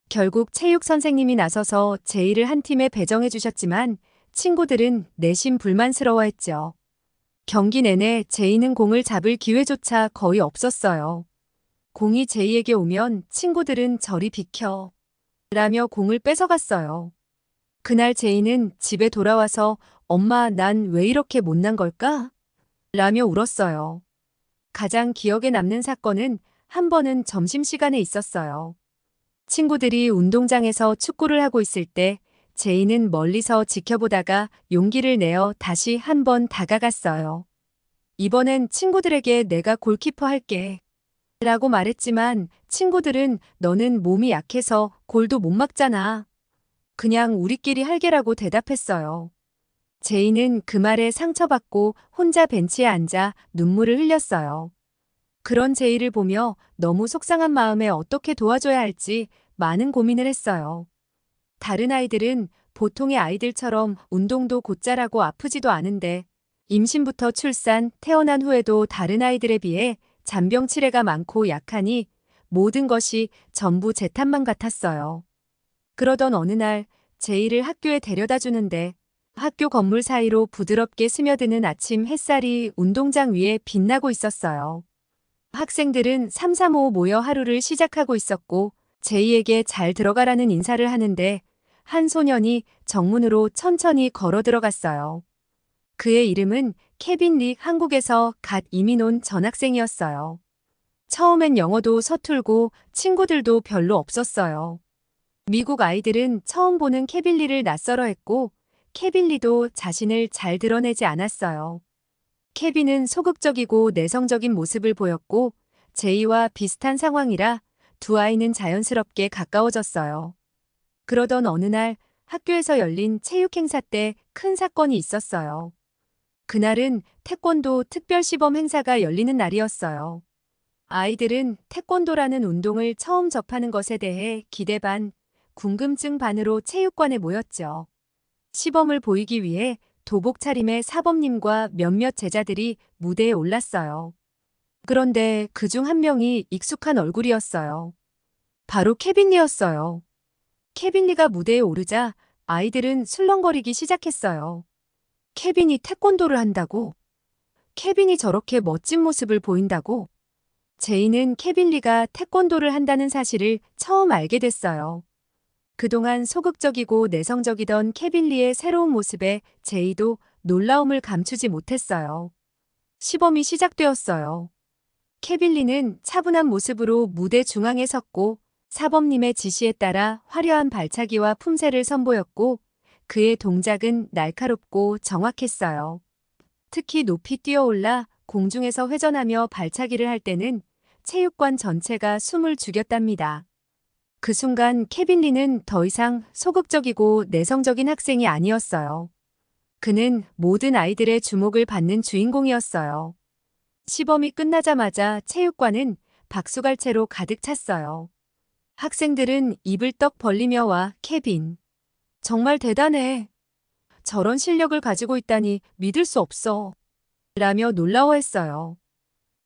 결국 체육 선생님이 나서서 제이를 한 팀에 배정해 주셨지만 친구들은 내심 불만스러워했죠. 경기 내내 제이는 공을 잡을 기회조차 거의 없었어요. 공이 제이에게 오면 친구들은 저리 비켜 라며 공을 뺏어갔어요. 그날 제이는 집에 돌아와서 엄마 난 왜 이렇게 못난 걸까? 라며 울었어요. 가장 기억에 남는 사건은 한 번은 점심시간에 있었어요. 친구들이 운동장에서 축구를 하고 있을 때 제이는 멀리서 지켜보다가 용기를 내어 다시 한번 다가갔어요. 이번엔 친구들에게 내가 골키퍼 할게. 라고 말했지만 친구들은 너는 몸이 약해서 골도 못 막잖아. 그냥 우리끼리 할게라고 대답했어요. 제이는 그 말에 상처받고 혼자 벤치에 앉아 눈물을 흘렸어요. 그런 제이를 보며 너무 속상한 마음에 어떻게 도와줘야 할지 많은 고민을 했어요. 다른 아이들은 보통의 아이들처럼 운동도 곧잘하고 아프지도 않은데 임신부터 출산, 태어난 후에도 다른 아이들에 비해 잔병 치레가 많고 약하니 모든 것이 전부 제 탓만 같았어요. 그러던 어느 날 제이를 학교에 데려다 주는데 학교 건물 사이로 부드럽게 스며드는 아침 햇살이 운동장 위에 빛나고 있었어요. 학생들은 삼삼오오 모여 하루를 시작하고 있었고 제이에게 잘 들어가라는 인사를 하는데 한 소년이 정문으로 천천히 걸어 들어갔어요. 그의 이름은 케빈 릭, 한국에서 갓 이민 온 전학생이었어요. 처음엔 영어도 서툴고 친구들도 별로 없었어요. 미국 아이들은 처음 보는 케빈 리를 낯설어했고 케빈 리도 자신을 잘 드러내지 않았어요. 케빈은 소극적이고 내성적인 모습을 보였고 제이와 비슷한 상황이라 두 아이는 자연스럽게 가까워졌어요. 그러던 어느 날 학교에서 열린 체육 행사 때 큰 사건이 있었어요. 그날은 태권도 특별시범 행사가 열리는 날이었어요. 아이들은 태권도라는 운동을 처음 접하는 것에 대해 기대 반, 궁금증 반으로 체육관에 모였죠. 시범을 보이기 위해 도복 차림의 사범님과 몇몇 제자들이 무대에 올랐어요. 그런데 그중 한 명이 익숙한 얼굴이었어요. 바로 케빈리였어요. 케빈리가 무대에 오르자 아이들은 술렁거리기 시작했어요. 케빈이 태권도를 한다고? 케빈이 저렇게 멋진 모습을 보인다고? 제이는 케빈리가 태권도를 한다는 사실을 처음 알게 됐어요. 그동안 소극적이고 내성적이던 케빈리의 새로운 모습에 제이도 놀라움을 감추지 못했어요. 시범이 시작되었어요. 케빈리는 차분한 모습으로 무대 중앙에 섰고 사범님의 지시에 따라 화려한 발차기와 품새를 선보였고 그의 동작은 날카롭고 정확했어요. 특히 높이 뛰어올라 공중에서 회전하며 발차기를 할 때는 체육관 전체가 숨을 죽였답니다. 그 순간 케빈 리는 더 이상 소극적이고 내성적인 학생이 아니었어요. 그는 모든 아이들의 주목을 받는 주인공이었어요. 시범이 끝나자마자 체육관은 박수갈채로 가득 찼어요. 학생들은 입을 떡 벌리며 와 케빈. 정말 대단해. 저런 실력을 가지고 있다니 믿을 수 없어. 라며 놀라워했어요.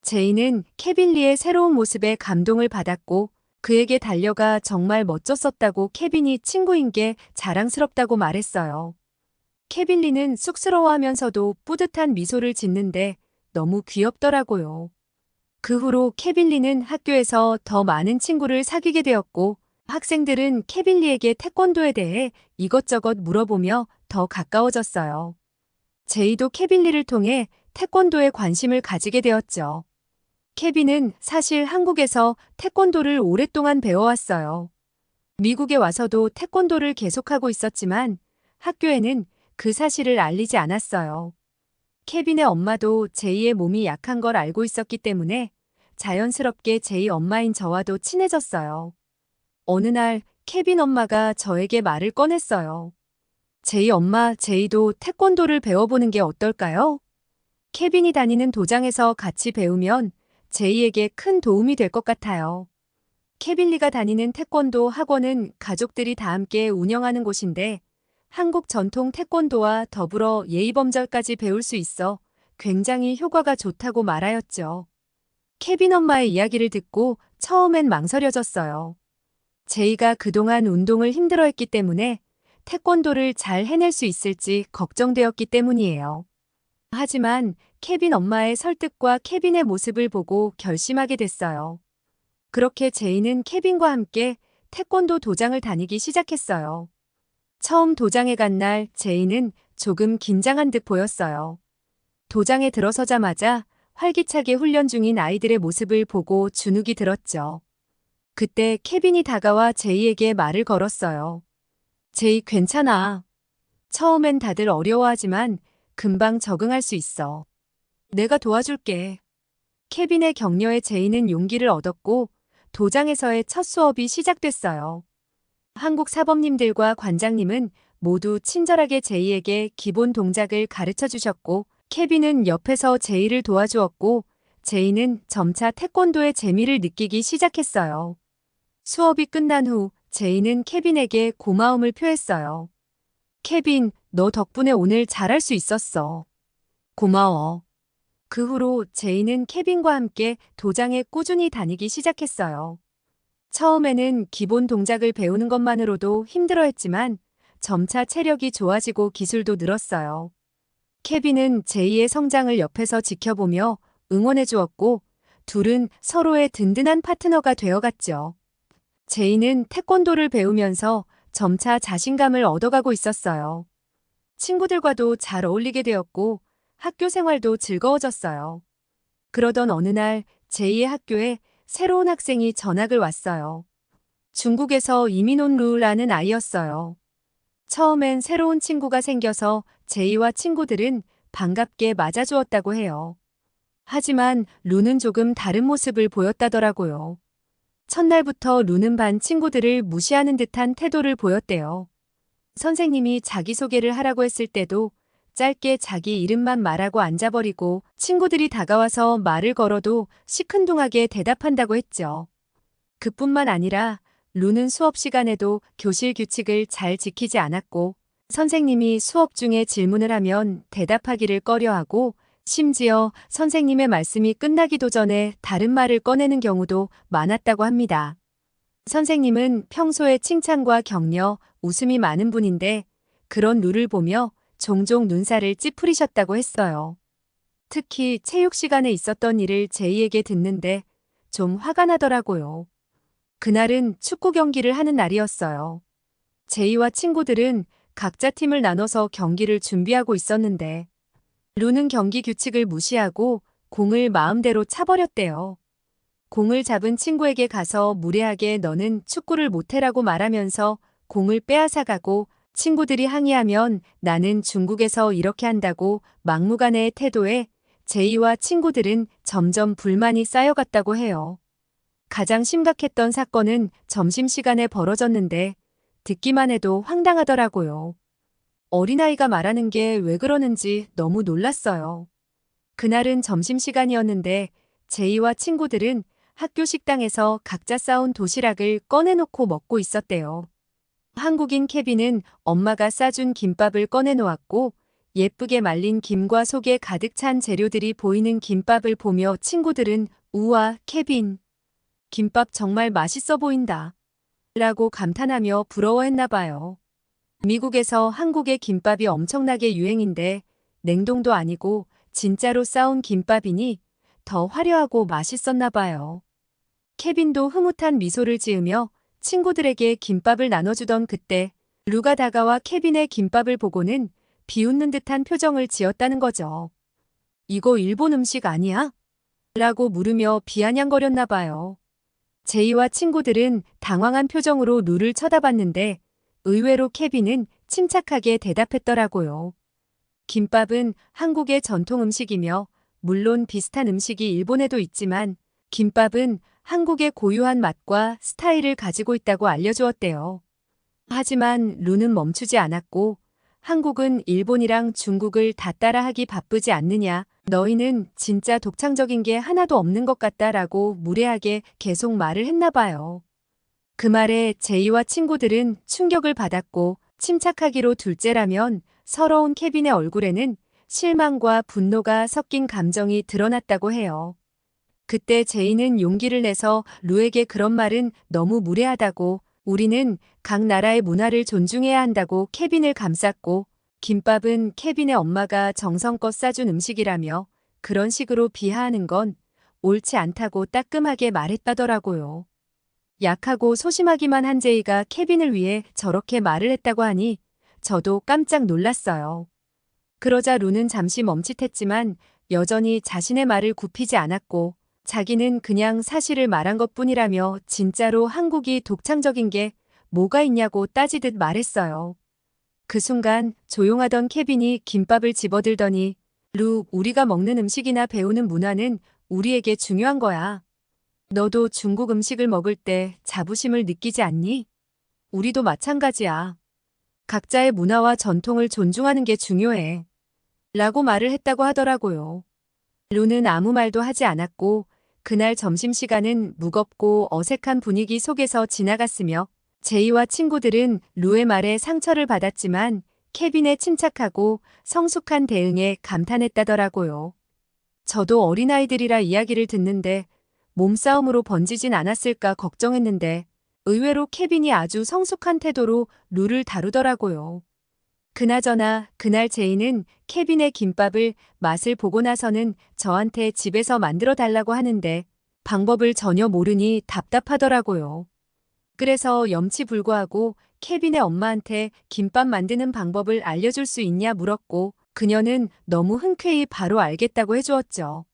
제이는 케빈 리의 새로운 모습에 감동을 받았고 그에게 달려가 정말 멋졌었다고 케빈이 친구인 게 자랑스럽다고 말했어요. 케빈 리는 쑥스러워하면서도 뿌듯한 미소를 짓는데 너무 귀엽더라고요. 그 후로 케빈 리는 학교에서 더 많은 친구를 사귀게 되었고 학생들은 케빈 리에게 태권도에 대해 이것저것 물어보며 더 가까워졌어요. 제이도 케빈 리를 통해 태권도에 관심을 가지게 되었죠. 케빈은 사실 한국에서 태권도를 오랫동안 배워왔어요. 미국에 와서도 태권도를 계속하고 있었지만 학교에는 그 사실을 알리지 않았어요. 케빈의 엄마도 제이의 몸이 약한 걸 알고 있었기 때문에 자연스럽게 제이 엄마인 저와도 친해졌어요. 어느 날 케빈 엄마가 저에게 말을 꺼냈어요. 제이 엄마, 제이도 태권도를 배워보는 게 어떨까요? 케빈이 다니는 도장에서 같이 배우면 제이에게 큰 도움이 될 것 같아요. 케빈리가 다니는 태권도 학원은 가족들이 다 함께 운영하는 곳인데 한국 전통 태권도와 더불어 예의범절까지 배울 수 있어 굉장히 효과가 좋다고 말하였죠. 케빈 엄마의 이야기를 듣고 처음엔 망설여졌어요. 제이가 그동안 운동을 힘들어했기 때문에 태권도를 잘 해낼 수 있을지 걱정되었기 때문이에요. 하지만 케빈 엄마의 설득과 케빈의 모습을 보고 결심하게 됐어요. 그렇게 제이는 케빈과 함께 태권도 도장을 다니기 시작했어요. 처음 도장에 간 날 제이는 조금 긴장한 듯 보였어요. 도장에 들어서자마자 활기차게 훈련 중인 아이들의 모습을 보고 주눅이 들었죠. 그때 케빈이 다가와 제이에게 말을 걸었어요. 제이 괜찮아. 처음엔 다들 어려워하지만 금방 적응할 수 있어. 내가 도와줄게. 케빈의 격려에 제이는 용기를 얻었고 도장에서의 첫 수업이 시작됐어요. 한국 사범님들과 관장님은 모두 친절하게 제이에게 기본 동작을 가르쳐 주셨고 케빈은 옆에서 제이를 도와주었고 제이는 점차 태권도의 재미를 느끼기 시작했어요. 수업이 끝난 후 제이는 케빈에게 고마움을 표했어요. 케빈, 너 덕분에 오늘 잘할 수 있었어. 고마워. 그 후로 제이는 케빈과 함께 도장에 꾸준히 다니기 시작했어요. 처음에는 기본 동작을 배우는 것만으로도 힘들어했지만 점차 체력이 좋아지고 기술도 늘었어요. 케빈은 제이의 성장을 옆에서 지켜보며 응원해 주었고 둘은 서로의 든든한 파트너가 되어갔죠. 제이는 태권도를 배우면서 점차 자신감을 얻어가고 있었어요. 친구들과도 잘 어울리게 되었고 학교 생활도 즐거워졌어요. 그러던 어느 날 제이의 학교에 새로운 학생이 전학을 왔어요. 중국에서 이민 온 루라는 아이였어요. 처음엔 새로운 친구가 생겨서 제이와 친구들은 반갑게 맞아주었다고 해요. 하지만 루는 조금 다른 모습을 보였다더라고요. 첫날부터 루는 반 친구들을 무시하는 듯한 태도를 보였대요. 선생님이 자기소개를 하라고 했을 때도 짧게 자기 이름만 말하고 앉아버리고 친구들이 다가와서 말을 걸어도 시큰둥하게 대답한다고 했죠. 그뿐만 아니라 루는 수업 시간에도 교실 규칙을 잘 지키지 않았고 선생님이 수업 중에 질문을 하면 대답하기를 꺼려하고 심지어 선생님의 말씀이 끝나기도 전에 다른 말을 꺼내는 경우도 많았다고 합니다. 선생님은 평소에 칭찬과 격려, 웃음이 많은 분인데 그런 루를 보며 종종 눈살을 찌푸리셨다고 했어요. 특히 체육 시간에 있었던 일을 제이에게 듣는데 좀 화가 나더라고요. 그날은 축구 경기를 하는 날이었어요. 제이와 친구들은 각자 팀을 나눠서 경기를 준비하고 있었는데 루는 경기 규칙을 무시하고 공을 마음대로 차버렸대요. 공을 잡은 친구에게 가서 무례하게 너는 축구를 못해라고 말하면서 공을 빼앗아가고 친구들이 항의하면 나는 중국에서 이렇게 한다고 막무가내의 태도에 제이와 친구들은 점점 불만이 쌓여갔다고 해요. 가장 심각했던 사건은 점심시간에 벌어졌는데 듣기만 해도 황당하더라고요. 어린아이가 말하는 게 왜 그러는지 너무 놀랐어요. 그날은 점심시간이었는데 제이와 친구들은 학교 식당에서 각자 싸온 도시락을 꺼내놓고 먹고 있었대요. 한국인 케빈은 엄마가 싸준 김밥을 꺼내놓았고 예쁘게 말린 김과 속에 가득 찬 재료들이 보이는 김밥을 보며 친구들은 우와, 케빈. 김밥 정말 맛있어 보인다. 라고 감탄하며 부러워했나 봐요. 미국에서 한국의 김밥이 엄청나게 유행인데 냉동도 아니고 진짜로 싸온 김밥이니 더 화려하고 맛있었나 봐요. 케빈도 흐뭇한 미소를 지으며 친구들에게 김밥을 나눠주던 그때 루가 다가와 케빈의 김밥을 보고는 비웃는 듯한 표정을 지었다는 거죠. 이거 일본 음식 아니야? 라고 물으며 비아냥거렸나 봐요. 제이와 친구들은 당황한 표정으로 루를 쳐다봤는데 의외로 케빈은 침착하게 대답했더라고요. 김밥은 한국의 전통 음식이며 물론 비슷한 음식이 일본에도 있지만 김밥은 한국의 고유한 맛과 스타일을 가지고 있다고 알려주었대요. 하지만 루는 멈추지 않았고 한국은 일본이랑 중국을 다 따라하기 바쁘지 않느냐. 너희는 진짜 독창적인 게 하나도 없는 것 같다라고 무례하게 계속 말을 했나 봐요. 그 말에 제이와 친구들은 충격을 받았고 침착하기로 둘째라면 서러운 케빈의 얼굴에는 실망과 분노가 섞인 감정이 드러났다고 해요. 그때 제이는 용기를 내서 루에게 그런 말은 너무 무례하다고 우리는 각 나라의 문화를 존중해야 한다고 케빈을 감쌌고 김밥은 케빈의 엄마가 정성껏 싸준 음식이라며 그런 식으로 비하하는 건 옳지 않다고 따끔하게 말했다더라고요. 약하고 소심하기만 한 제이가 케빈을 위해 저렇게 말을 했다고 하니 저도 깜짝 놀랐어요. 그러자 루는 잠시 멈칫했지만 여전히 자신의 말을 굽히지 않았고 자기는 그냥 사실을 말한 것뿐이라며 진짜로 한국이 독창적인 게 뭐가 있냐고 따지듯 말했어요. 그 순간 조용하던 케빈이 김밥을 집어들더니 루, 우리가 먹는 음식이나 배우는 문화는 우리에게 중요한 거야. 너도 중국 음식을 먹을 때 자부심을 느끼지 않니? 우리도 마찬가지야. 각자의 문화와 전통을 존중하는 게 중요해. 라고 말을 했다고 하더라고요. 루는 아무 말도 하지 않았고 그날 점심시간은 무겁고 어색한 분위기 속에서 지나갔으며 제이와 친구들은 루의 말에 상처를 받았지만 케빈의 침착하고 성숙한 대응에 감탄했다더라고요. 저도 어린아이들이라 이야기를 듣는데 몸싸움으로 번지진 않았을까 걱정했는데 의외로 케빈이 아주 성숙한 태도로 루를 다루더라고요. 그나저나 그날 제이는 케빈의 김밥을 맛을 보고 나서는 저한테 집에서 만들어 달라고 하는데 방법을 전혀 모르니 답답하더라고요. 그래서 염치불구하고 케빈의 엄마한테 김밥 만드는 방법을 알려줄 수 있냐 물었고 그녀는 너무 흔쾌히 바로 알겠다고 해주었죠.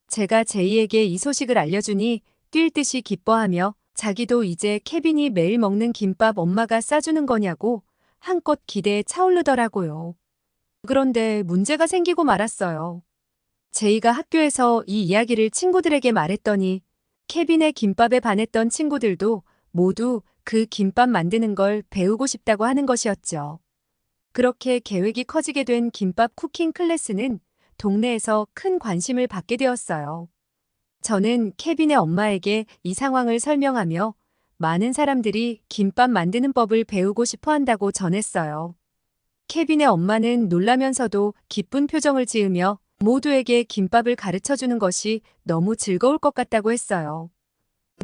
제가 제이에게 이 소식을 알려주니 뛸 듯이 기뻐하며 자기도 이제 케빈이 매일 먹는 김밥 엄마가 싸주는 거냐고 한껏 기대에 차오르더라고요. 그런데 문제가 생기고 말았어요. 제이가 학교에서 이 이야기를 친구들에게 말했더니 케빈의 김밥에 반했던 친구들도 모두 그 김밥 만드는 걸 배우고 싶다고 하는 것이었죠. 그렇게 계획이 커지게 된 김밥 쿠킹 클래스는 동네에서 큰 관심을 받게 되었어요. 저는 케빈의 엄마에게 이 상황을 설명하며 많은 사람들이 김밥 만드는 법을 배우고 싶어 한다고 전했어요. 케빈의 엄마는 놀라면서도 기쁜 표정을 지으며 모두에게 김밥을 가르쳐 주는 것이 너무 즐거울 것 같다고 했어요.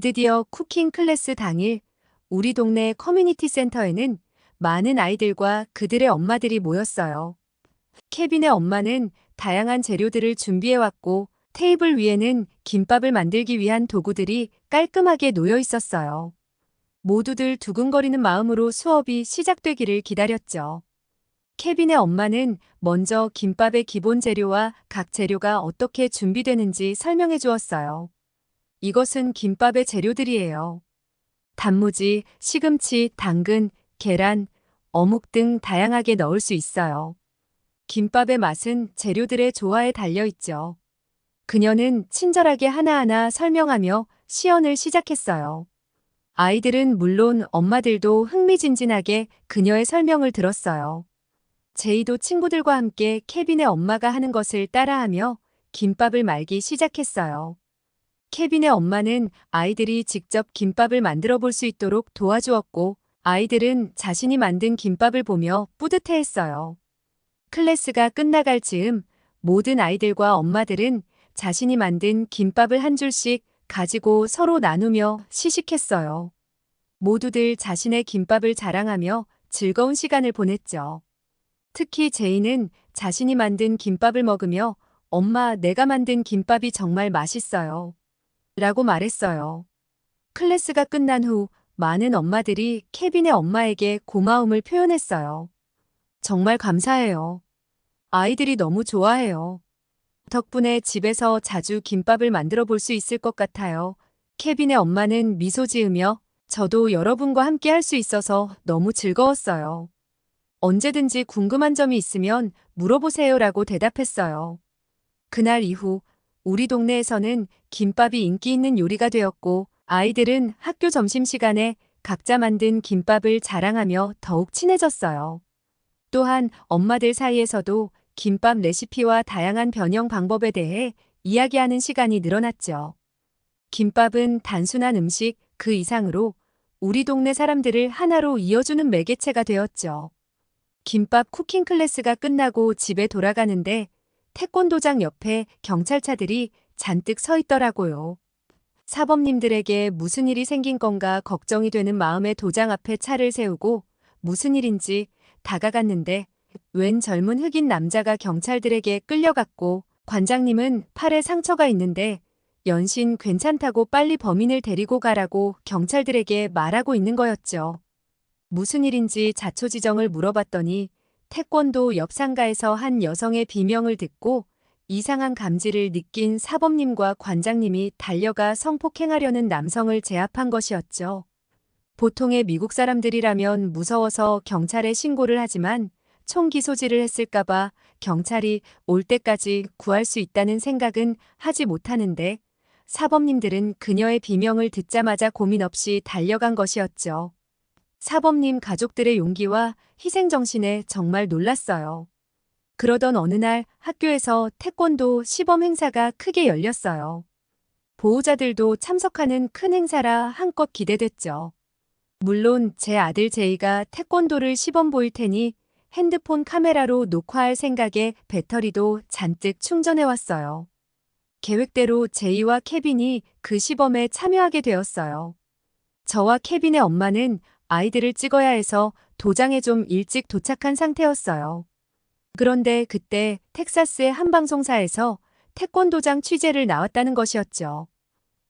드디어 쿠킹 클래스 당일 우리 동네 커뮤니티 센터에는 많은 아이들과 그들의 엄마들이 모였어요. 케빈의 엄마는 다양한 재료들을 준비해왔고 테이블 위에는 김밥을 만들기 위한 도구들이 깔끔하게 놓여 있었어요. 모두들 두근거리는 마음으로 수업이 시작되기를 기다렸죠. 케빈의 엄마는 먼저 김밥의 기본 재료와 각 재료가 어떻게 준비되는지 설명해 주었어요. 이것은 김밥의 재료들이에요. 단무지, 시금치, 당근, 계란, 어묵 등 다양하게 넣을 수 있어요. 김밥의 맛은 재료들의 조화에 달려 있죠. 그녀는 친절하게 하나하나 설명하며 시연을 시작했어요. 아이들은 물론 엄마들도 흥미진진하게 그녀의 설명을 들었어요. 제이도 친구들과 함께 케빈의 엄마가 하는 것을 따라하며 김밥을 말기 시작했어요. 케빈의 엄마는 아이들이 직접 김밥을 만들어 볼 수 있도록 도와주었고 아이들은 자신이 만든 김밥을 보며 뿌듯해했어요. 클래스가 끝나갈 즈음 모든 아이들과 엄마들은 자신이 만든 김밥을 한 줄씩 가지고 서로 나누며 시식했어요. 모두들 자신의 김밥을 자랑하며 즐거운 시간을 보냈죠. 특히 제이는 자신이 만든 김밥을 먹으며 엄마, 내가 만든 김밥이 정말 맛있어요. 라고 말했어요. 클래스가 끝난 후 많은 엄마들이 케빈의 엄마에게 고마움을 표현했어요. 정말 감사해요. 아이들이 너무 좋아해요. 덕분에 집에서 자주 김밥을 만들어 볼 수 있을 것 같아요. 케빈의 엄마는 미소 지으며 저도 여러분과 함께 할 수 있어서 너무 즐거웠어요. 언제든지 궁금한 점이 있으면 물어보세요라고 대답했어요. 그날 이후 우리 동네에서는 김밥이 인기 있는 요리가 되었고 아이들은 학교 점심시간에 각자 만든 김밥을 자랑하며 더욱 친해졌어요. 또한 엄마들 사이에서도 김밥 레시피와 다양한 변형 방법에 대해 이야기하는 시간이 늘어났죠. 김밥은 단순한 음식 그 이상으로 우리 동네 사람들을 하나로 이어주는 매개체가 되었죠. 김밥 쿠킹 클래스가 끝나고 집에 돌아가는데 태권도장 옆에 경찰차들이 잔뜩 서 있더라고요. 사범님들에게 무슨 일이 생긴 건가 걱정이 되는 마음에 도장 앞에 차를 세우고 무슨 일인지 다가갔는데 웬 젊은 흑인 남자가 경찰들에게 끌려갔고 관장님은 팔에 상처가 있는데 연신 괜찮다고 빨리 범인을 데리고 가라고 경찰들에게 말하고 있는 거였죠. 무슨 일인지 자초지정을 물어봤더니 태권도 옆 상가에서 한 여성의 비명을 듣고 이상한 감지를 느낀 사범님과 관장님이 달려가 성폭행하려는 남성을 제압한 것이었죠. 보통의 미국 사람들이라면 무서워서 경찰에 신고를 하지만 총기 소지를 했을까봐 경찰이 올 때까지 구할 수 있다는 생각은 하지 못하는데 사범님들은 그녀의 비명을 듣자마자 고민 없이 달려간 것이었죠. 사범님 가족들의 용기와 희생정신에 정말 놀랐어요. 그러던 어느 날 학교에서 태권도 시범 행사가 크게 열렸어요. 보호자들도 참석하는 큰 행사라 한껏 기대됐죠. 물론 제 아들 제이가 태권도를 시범 보일 테니 핸드폰 카메라로 녹화할 생각에 배터리도 잔뜩 충전해 왔어요. 계획대로 제이와 케빈이 그 시범에 참여하게 되었어요. 저와 케빈의 엄마는 아이들을 찍어야 해서 도장에 좀 일찍 도착한 상태였어요. 그런데 그때 텍사스의 한 방송사에서 태권도장 취재를 나왔다는 것이었죠.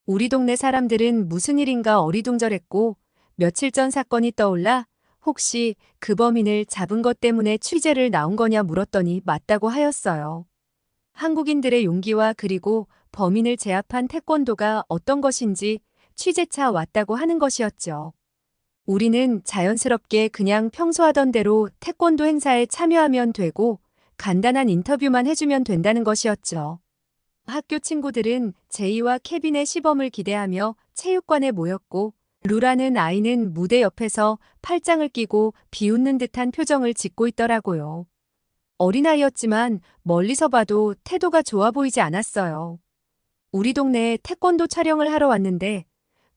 우리 동네 사람들은 무슨 일인가 어리둥절했고 며칠 전 사건이 떠올라 혹시 그 범인을 잡은 것 때문에 취재를 나온 거냐 물었더니 맞다고 하였어요. 한국인들의 용기와 그리고 범인을 제압한 태권도가 어떤 것인지 취재차 왔다고 하는 것이었죠. 우리는 자연스럽게 그냥 평소 하던 대로 태권도 행사에 참여하면 되고 간단한 인터뷰만 해주면 된다는 것이었죠. 학교 친구들은 제이와 케빈의 시범을 기대하며 체육관에 모였고 루라는 아이는 무대 옆에서 팔짱을 끼고 비웃는 듯한 표정을 짓고 있더라고요. 어린아이였지만 멀리서 봐도 태도가 좋아 보이지 않았어요. 우리 동네에 태권도 촬영을 하러 왔는데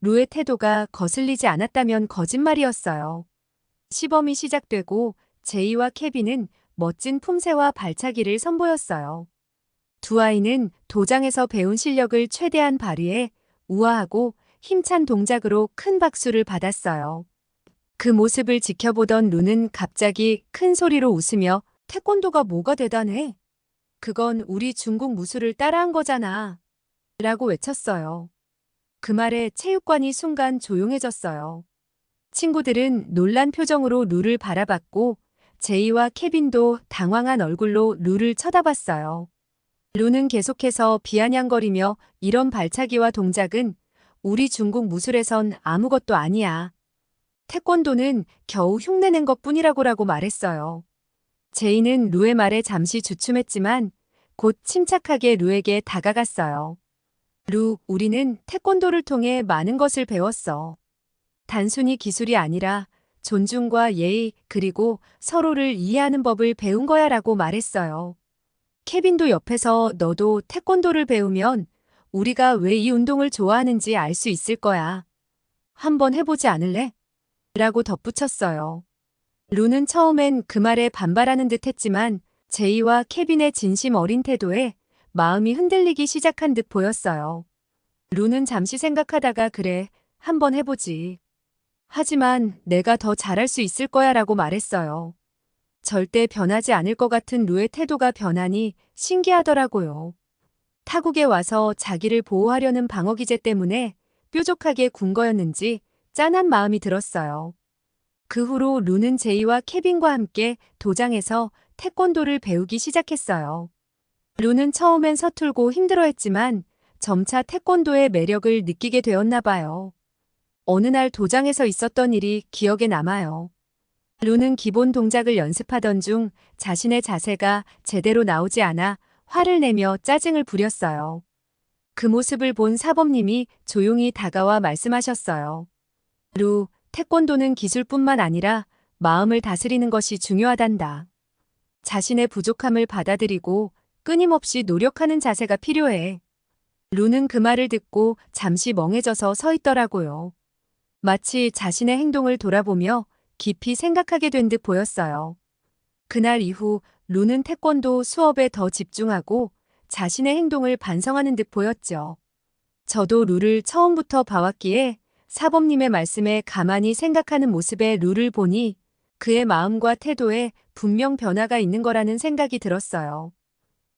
루의 태도가 거슬리지 않았다면 거짓말이었어요. 시범이 시작되고 제이와 케빈은 멋진 품새와 발차기를 선보였어요. 두 아이는 도장에서 배운 실력을 최대한 발휘해 우아하고 힘찬 동작으로 큰 박수를 받았어요. 그 모습을 지켜보던 루는 갑자기 큰 소리로 웃으며 태권도가 뭐가 대단해? 그건 우리 중국 무술을 따라한 거잖아. 라고 외쳤어요. 그 말에 체육관이 순간 조용해졌어요. 친구들은 놀란 표정으로 루를 바라봤고 제이와 케빈도 당황한 얼굴로 루를 쳐다봤어요. 루는 계속해서 비아냥거리며 이런 발차기와 동작은 우리 중국 무술에선 아무것도 아니야. 태권도는 겨우 흉내낸 것뿐이라고 말했어요. 제이는 루의 말에 잠시 주춤했지만 곧 침착하게 루에게 다가갔어요. 루, 우리는 태권도를 통해 많은 것을 배웠어. 단순히 기술이 아니라 존중과 예의 그리고 서로를 이해하는 법을 배운 거야 라고 말했어요. 케빈도 옆에서 너도 태권도를 배우면 우리가 왜 이 운동을 좋아하는지 알 수 있을 거야. 한번 해보지 않을래? 라고 덧붙였어요. 루는 처음엔 그 말에 반발하는 듯 했지만 제이와 케빈의 진심 어린 태도에 마음이 흔들리기 시작한 듯 보였어요. 루는 잠시 생각하다가 그래, 한번 해보지. 하지만 내가 더 잘할 수 있을 거야 라고 말했어요. 절대 변하지 않을 것 같은 루의 태도가 변하니 신기하더라고요. 타국에 와서 자기를 보호하려는 방어 기제 때문에 뾰족하게 군 거였는지 짠한 마음이 들었어요. 그 후로 루는 제이와 케빈과 함께 도장에서 태권도를 배우기 시작했어요. 루는 처음엔 서툴고 힘들어했지만 점차 태권도의 매력을 느끼게 되었나 봐요. 어느 날 도장에서 있었던 일이 기억에 남아요. 루는 기본 동작을 연습하던 중 자신의 자세가 제대로 나오지 않아 화를 내며 짜증을 부렸어요. 그 모습을 본 사범님이 조용히 다가와 말씀하셨어요. 루, 태권도는 기술뿐만 아니라 마음을 다스리는 것이 중요하단다. 자신의 부족함을 받아들이고 끊임없이 노력하는 자세가 필요해. 루는 그 말을 듣고 잠시 멍해져서 서 있더라고요. 마치 자신의 행동을 돌아보며 깊이 생각하게 된 듯 보였어요. 그날 이후 루는 태권도 수업에 더 집중하고 자신의 행동을 반성하는 듯 보였죠. 저도 루를 처음부터 봐왔기에 사범님의 말씀에 가만히 생각하는 모습의 루를 보니 그의 마음과 태도에 분명 변화가 있는 거라는 생각이 들었어요.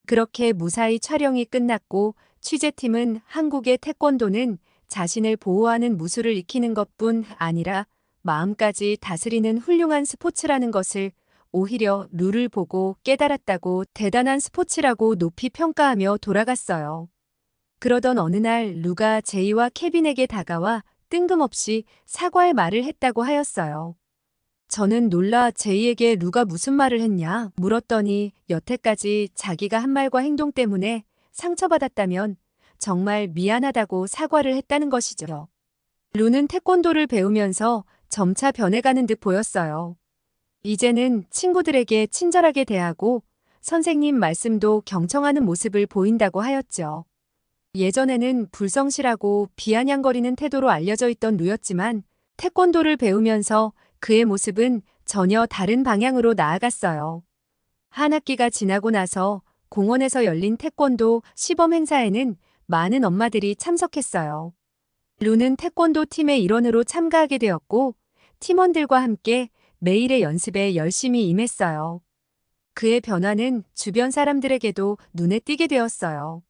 그렇게 무사히 촬영이 끝났고 취재팀은 한국의 태권도는 자신을 보호하는 무술을 익히는 것뿐 아니라 마음까지 다스리는 훌륭한 스포츠라는 것을 오히려 루를 보고 깨달았다고 대단한 스포츠라고 높이 평가하며 돌아갔어요. 그러던 어느 날 루가 제이와 케빈에게 다가와 뜬금없이 사과의 말을 했다고 하였어요. 저는 놀라 제이에게 루가 무슨 말을 했냐 물었더니 여태까지 자기가 한 말과 행동 때문에 상처받았다면 정말 미안하다고 사과를 했다는 것이죠. 루는 태권도를 배우면서 점차 변해가는 듯 보였어요. 이제는 친구들에게 친절하게 대하고 선생님 말씀도 경청하는 모습을 보인다고 하였죠. 예전에는 불성실하고 비아냥거리는 태도로 알려져 있던 루였지만 태권도를 배우면서 그의 모습은 전혀 다른 방향으로 나아갔어요. 한 학기가 지나고 나서 공원에서 열린 태권도 시범 행사에는 많은 엄마들이 참석했어요. 루는 태권도 팀의 일원으로 참가하게 되었고 팀원들과 함께 매일의 연습에 열심히 임했어요. 그의 변화는 주변 사람들에게도 눈에 띄게 되었어요.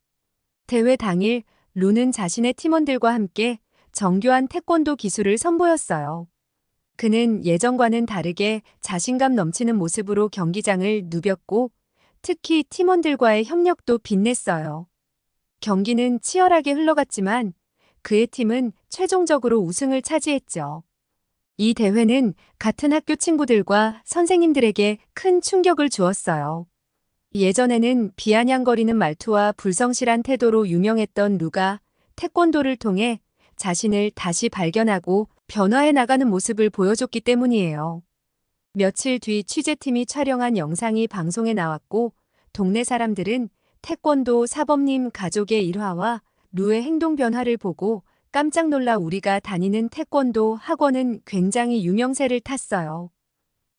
대회 당일 루는 자신의 팀원들과 함께 정교한 태권도 기술을 선보였어요. 그는 예전과는 다르게 자신감 넘치는 모습으로 경기장을 누볐고 특히 팀원들과의 협력도 빛냈어요. 경기는 치열하게 흘러갔지만 그의 팀은 최종적으로 우승을 차지했죠. 이 대회는 같은 학교 친구들과 선생님들에게 큰 충격을 주었어요. 예전에는 비아냥거리는 말투와 불성실한 태도로 유명했던 루가 태권도를 통해 자신을 다시 발견하고 변화해 나가는 모습을 보여줬기 때문이에요. 며칠 뒤 취재팀이 촬영한 영상이 방송에 나왔고 동네 사람들은 태권도 사범님 가족의 일화와 루의 행동 변화를 보고 깜짝 놀라 우리가 다니는 태권도 학원은 굉장히 유명세를 탔어요.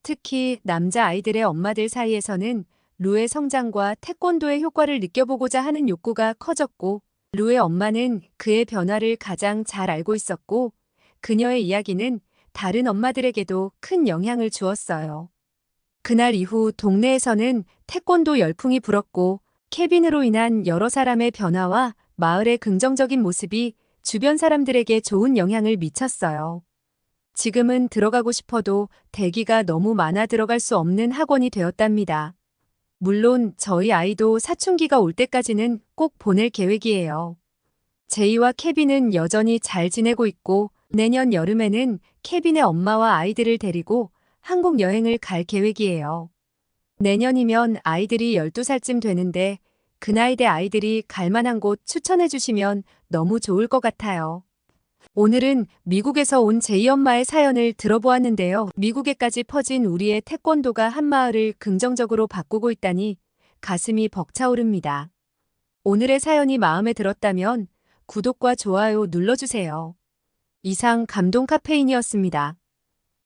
특히 남자 아이들의 엄마들 사이에서는 루의 성장과 태권도의 효과를 느껴보고자 하는 욕구가 커졌고 루의 엄마는 그의 변화를 가장 잘 알고 있었고 그녀의 이야기는 다른 엄마들에게도 큰 영향을 주었어요. 그날 이후 동네에서는 태권도 열풍이 불었고 케빈으로 인한 여러 사람의 변화와 마을의 긍정적인 모습이 주변 사람들에게 좋은 영향을 미쳤어요. 지금은 들어가고 싶어도 대기가 너무 많아 들어갈 수 없는 학원이 되었답니다. 물론 저희 아이도 사춘기가 올 때까지는 꼭 보낼 계획이에요. 제이와 케빈은 여전히 잘 지내고 있고 내년 여름에는 케빈의 엄마와 아이들을 데리고 한국 여행을 갈 계획이에요. 내년이면 아이들이 12살쯤 되는데 그 나이대 아이들이 갈 만한 곳 추천해 주시면 너무 좋을 것 같아요. 오늘은 미국에서 온 제이 엄마의 사연을 들어보았는데요. 미국에까지 퍼진 우리의 태권도가 한 마을을 긍정적으로 바꾸고 있다니 가슴이 벅차오릅니다. 오늘의 사연이 마음에 들었다면 구독과 좋아요 눌러주세요. 이상 감동 카페인이었습니다.